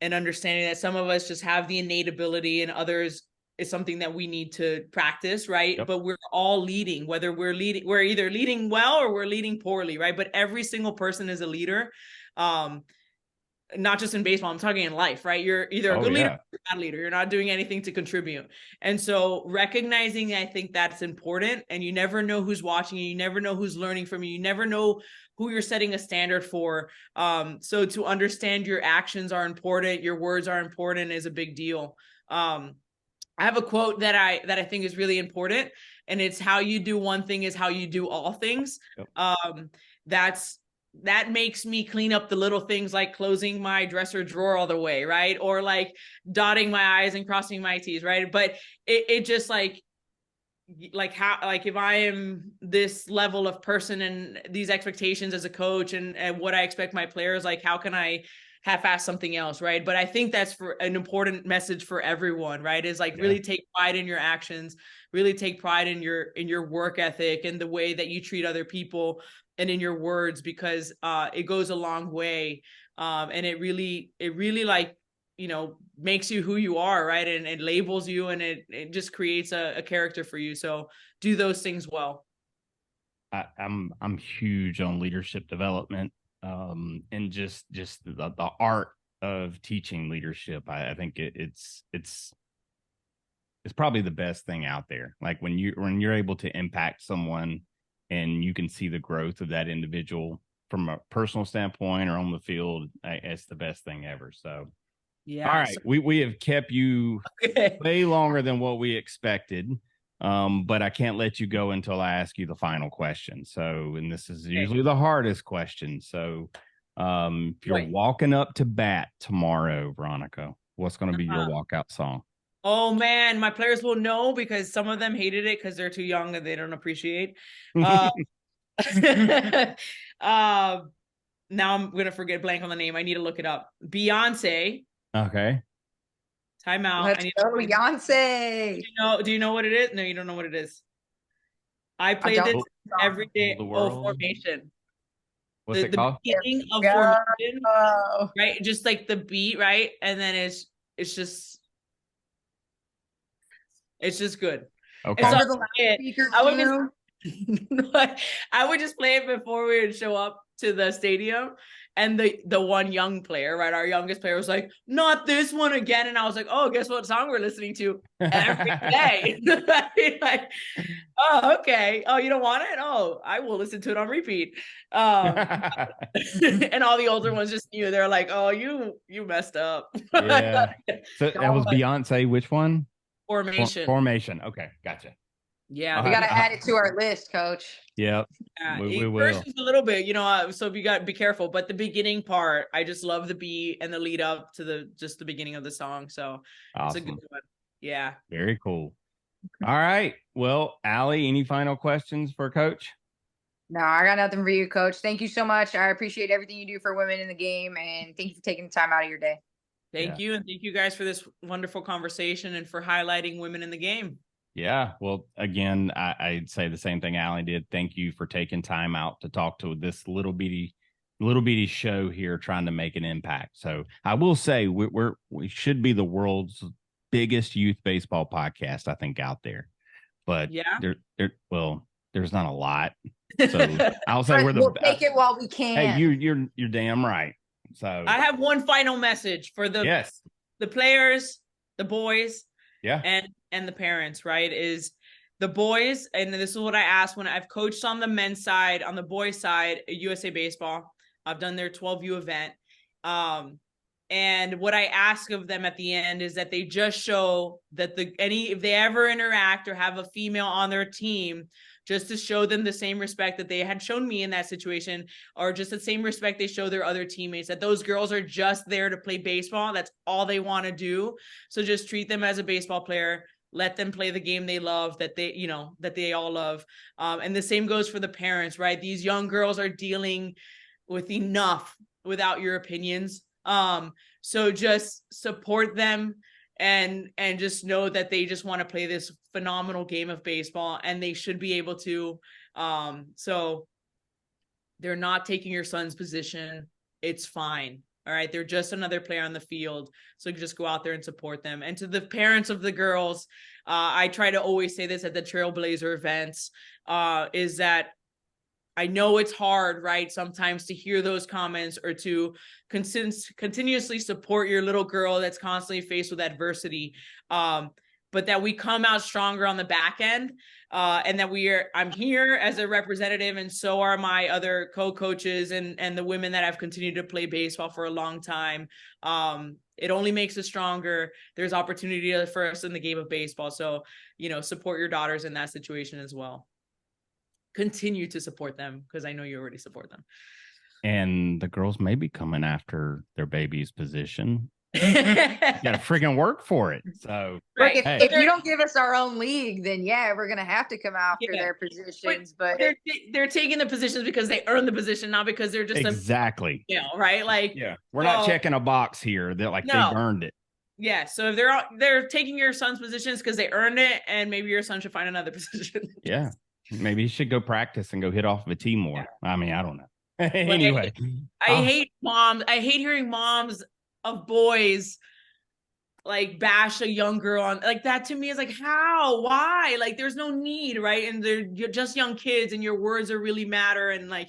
understanding that some of us just have the innate ability, and others is something that we need to practice, right? Yep. But we're all leading, whether we're either leading well or we're leading poorly, right? But every single person is a leader, not just in baseball. I'm talking in life, right? You're either a good leader or a bad leader. You're not doing anything to contribute. And so recognizing, I think that's important. And you never know who's watching you. You never know who's learning from you. You never know who you're setting a standard for. So to understand your actions are important, your words are important, is a big deal. I have a quote that I think is really important, and it's, how you do one thing is how you do all things. Yep. That makes me clean up the little things, like closing my dresser drawer all the way, right? Or like dotting my I's and crossing my T's, right? But it just like how, like, if I am this level of person and these expectations as a coach, and what I expect my players, like, how can I half-ass something else, right? But I think that's for an important message for everyone, right? Is like, really take pride in your actions, really take pride in your work ethic and the way that you treat other people, and in your words, because it goes a long way, and it really like, makes you who you are, right? And it labels you, and it just creates a character for you. So do those things well. I'm huge on leadership development, and just the art of teaching leadership. I think it's probably the best thing out there. Like, when you're able to impact someone, and you can see the growth of that individual from a personal standpoint or on the field, it's the best thing ever. So, yeah. All right, we have kept you way longer than what we expected. But I can't let you go until I ask you the final question. So, and this is usually the hardest question. So, if you're walking up to bat tomorrow, Veronica, what's going to be your walkout song? Oh man, my players will know, because some of them hated it because they're too young and they don't appreciate. Now I'm gonna forget blank on the name. I need to look it up. Beyonce. Okay. Time out. Let's go, Beyonce. Do you know what it is? No, you don't know what it is. I play this every day. Formation. What's it called? The beginning of Formation, right? Just like the beat, right? And then it's just good. Okay. So I would just play it before we would show up to the stadium, and the one young player, right, our youngest player, was like, "Not this one again," and I was like, "Oh, guess what song we're listening to every day?" Like, oh, okay. Oh, you don't want it? Oh, I will listen to it on repeat. And all the older ones just knew. They're like, "Oh, you messed up." Yeah. So that was Beyonce. Which one? Formation. Formation. Okay, gotcha. Yeah, We got to add it to our list, Coach. Yep. We will. First a little bit, so we got to be careful. But the beginning part, I just love the beat and the lead up to the beginning of the song. So awesome. It's a good one. Yeah. Very cool. All right. Well, Allie, any final questions for Coach? No, I got nothing for you, Coach. Thank you so much. I appreciate everything you do for women in the game, and thank you for taking the time out of your day. Thank you, and thank you guys for this wonderful conversation and for highlighting women in the game. Yeah. Well, again, I'd say the same thing Allie did. Thank you for taking time out to talk to this little bitty show here, trying to make an impact. So I will say we should be the world's biggest youth baseball podcast, I think, out there. But there's not a lot. So I'll say we'll take it while we can. Hey, you're damn right. So I have one final message for the players, the boys, and the parents, right? Is the boys, and this is what I asked when I've coached on the men's side, on the boys' side, USA Baseball. I've done their 12U event. And what I ask of them at the end is that they just show that if they ever interact or have a female on their team, just to show them the same respect that they had shown me in that situation, or just the same respect they show their other teammates, that those girls are just there to play baseball. That's all they want to do. So just treat them as a baseball player. Let them play the game they love, that they all love. And the same goes for the parents, right? These young girls are dealing with enough without your opinions. So just support them and just know that they just want to play this phenomenal game of baseball, and they should be able to. So they're not taking your son's position. It's fine. All right. They're just another player on the field. So you just go out there and support them. And to the parents of the girls, I try to always say this at the Trailblazer events, is that I know it's hard, right, sometimes to hear those comments or to continuously support your little girl that's constantly faced with adversity, but that we come out stronger on the back end, and that I'm here as a representative, and so are my other co-coaches and the women that have continued to play baseball for a long time. It only makes us stronger. There's opportunity for us in the game of baseball. So, support your daughters in that situation as well. Continue to support them, because I know you already support them. And the girls may be coming after their baby's position. You got to friggin' work for it. So look, if you don't give us our own league, then we're gonna have to come after their positions. But they're taking the positions because they earn the position, not because they're just exactly right. Like we're not checking a box here. They're like they've earned it. Yeah. So if they're taking your son's positions because they earned it, and maybe your son should find another position. Yeah. Maybe he should go practice and go hit off of a tee more. I mean, I don't know. Anyway, I hate moms. I hate hearing moms of boys like bash a young girl on like that. To me is like, how, why? Like, there's no need, right? And you're just young kids, and your words are really matter, and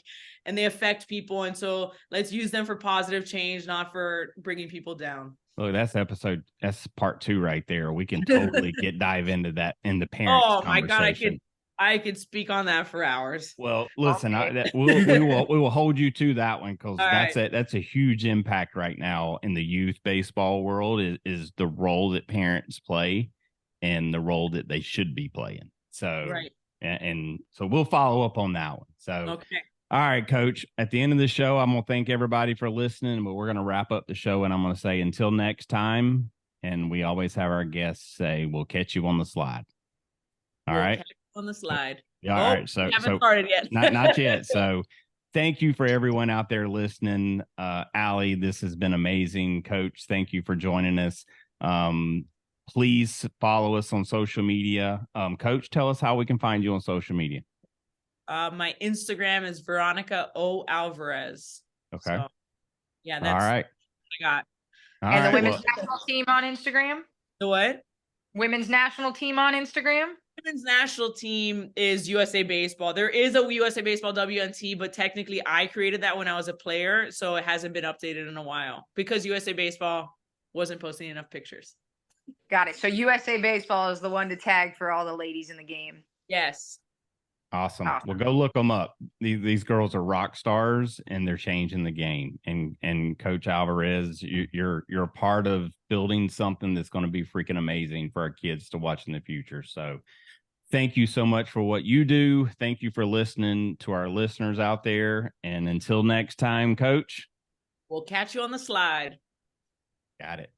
they affect people. And so let's use them for positive change, not for bringing people down. Look, that's part 2 right there. We can totally dive into that in the parents. Oh my God, I could speak on that for hours. Well, listen, we will hold you to that one, because that's a huge impact right now in the youth baseball world, is the role that parents play and the role that they should be playing. So, and so we'll follow up on that one. So, all right, Coach, at the end of the show, I'm going to thank everybody for listening, but we're going to wrap up the show, and I'm going to say until next time. And we always have our guests say, we'll catch you on the slide. All right. On the slide. Yeah, all right. So haven't started yet. not yet. So thank you for everyone out there listening. Allie, this has been amazing. Coach, thank you for joining us. Please follow us on social media. Coach, tell us how we can find you on social media. My Instagram is Veronica Alvarez. Okay. So, that's all right. What I got. And the women's national team on Instagram? The what? Women's national team on Instagram? Women's national team is USA Baseball. There is a USA Baseball WNT, but technically I created that when I was a player, so it hasn't been updated in a while because USA Baseball wasn't posting enough pictures. Got it. So USA Baseball is the one to tag for all the ladies in the game. Yes. Awesome. Well, Awesome. go look them up. These girls are rock stars, and they're changing the game. And Coach Alvarez, you're a part of building something that's going to be freaking amazing for our kids to watch in the future. So, thank you so much for what you do. Thank you for listening to our listeners out there. And until next time, Coach. We'll catch you on the slide. Got it.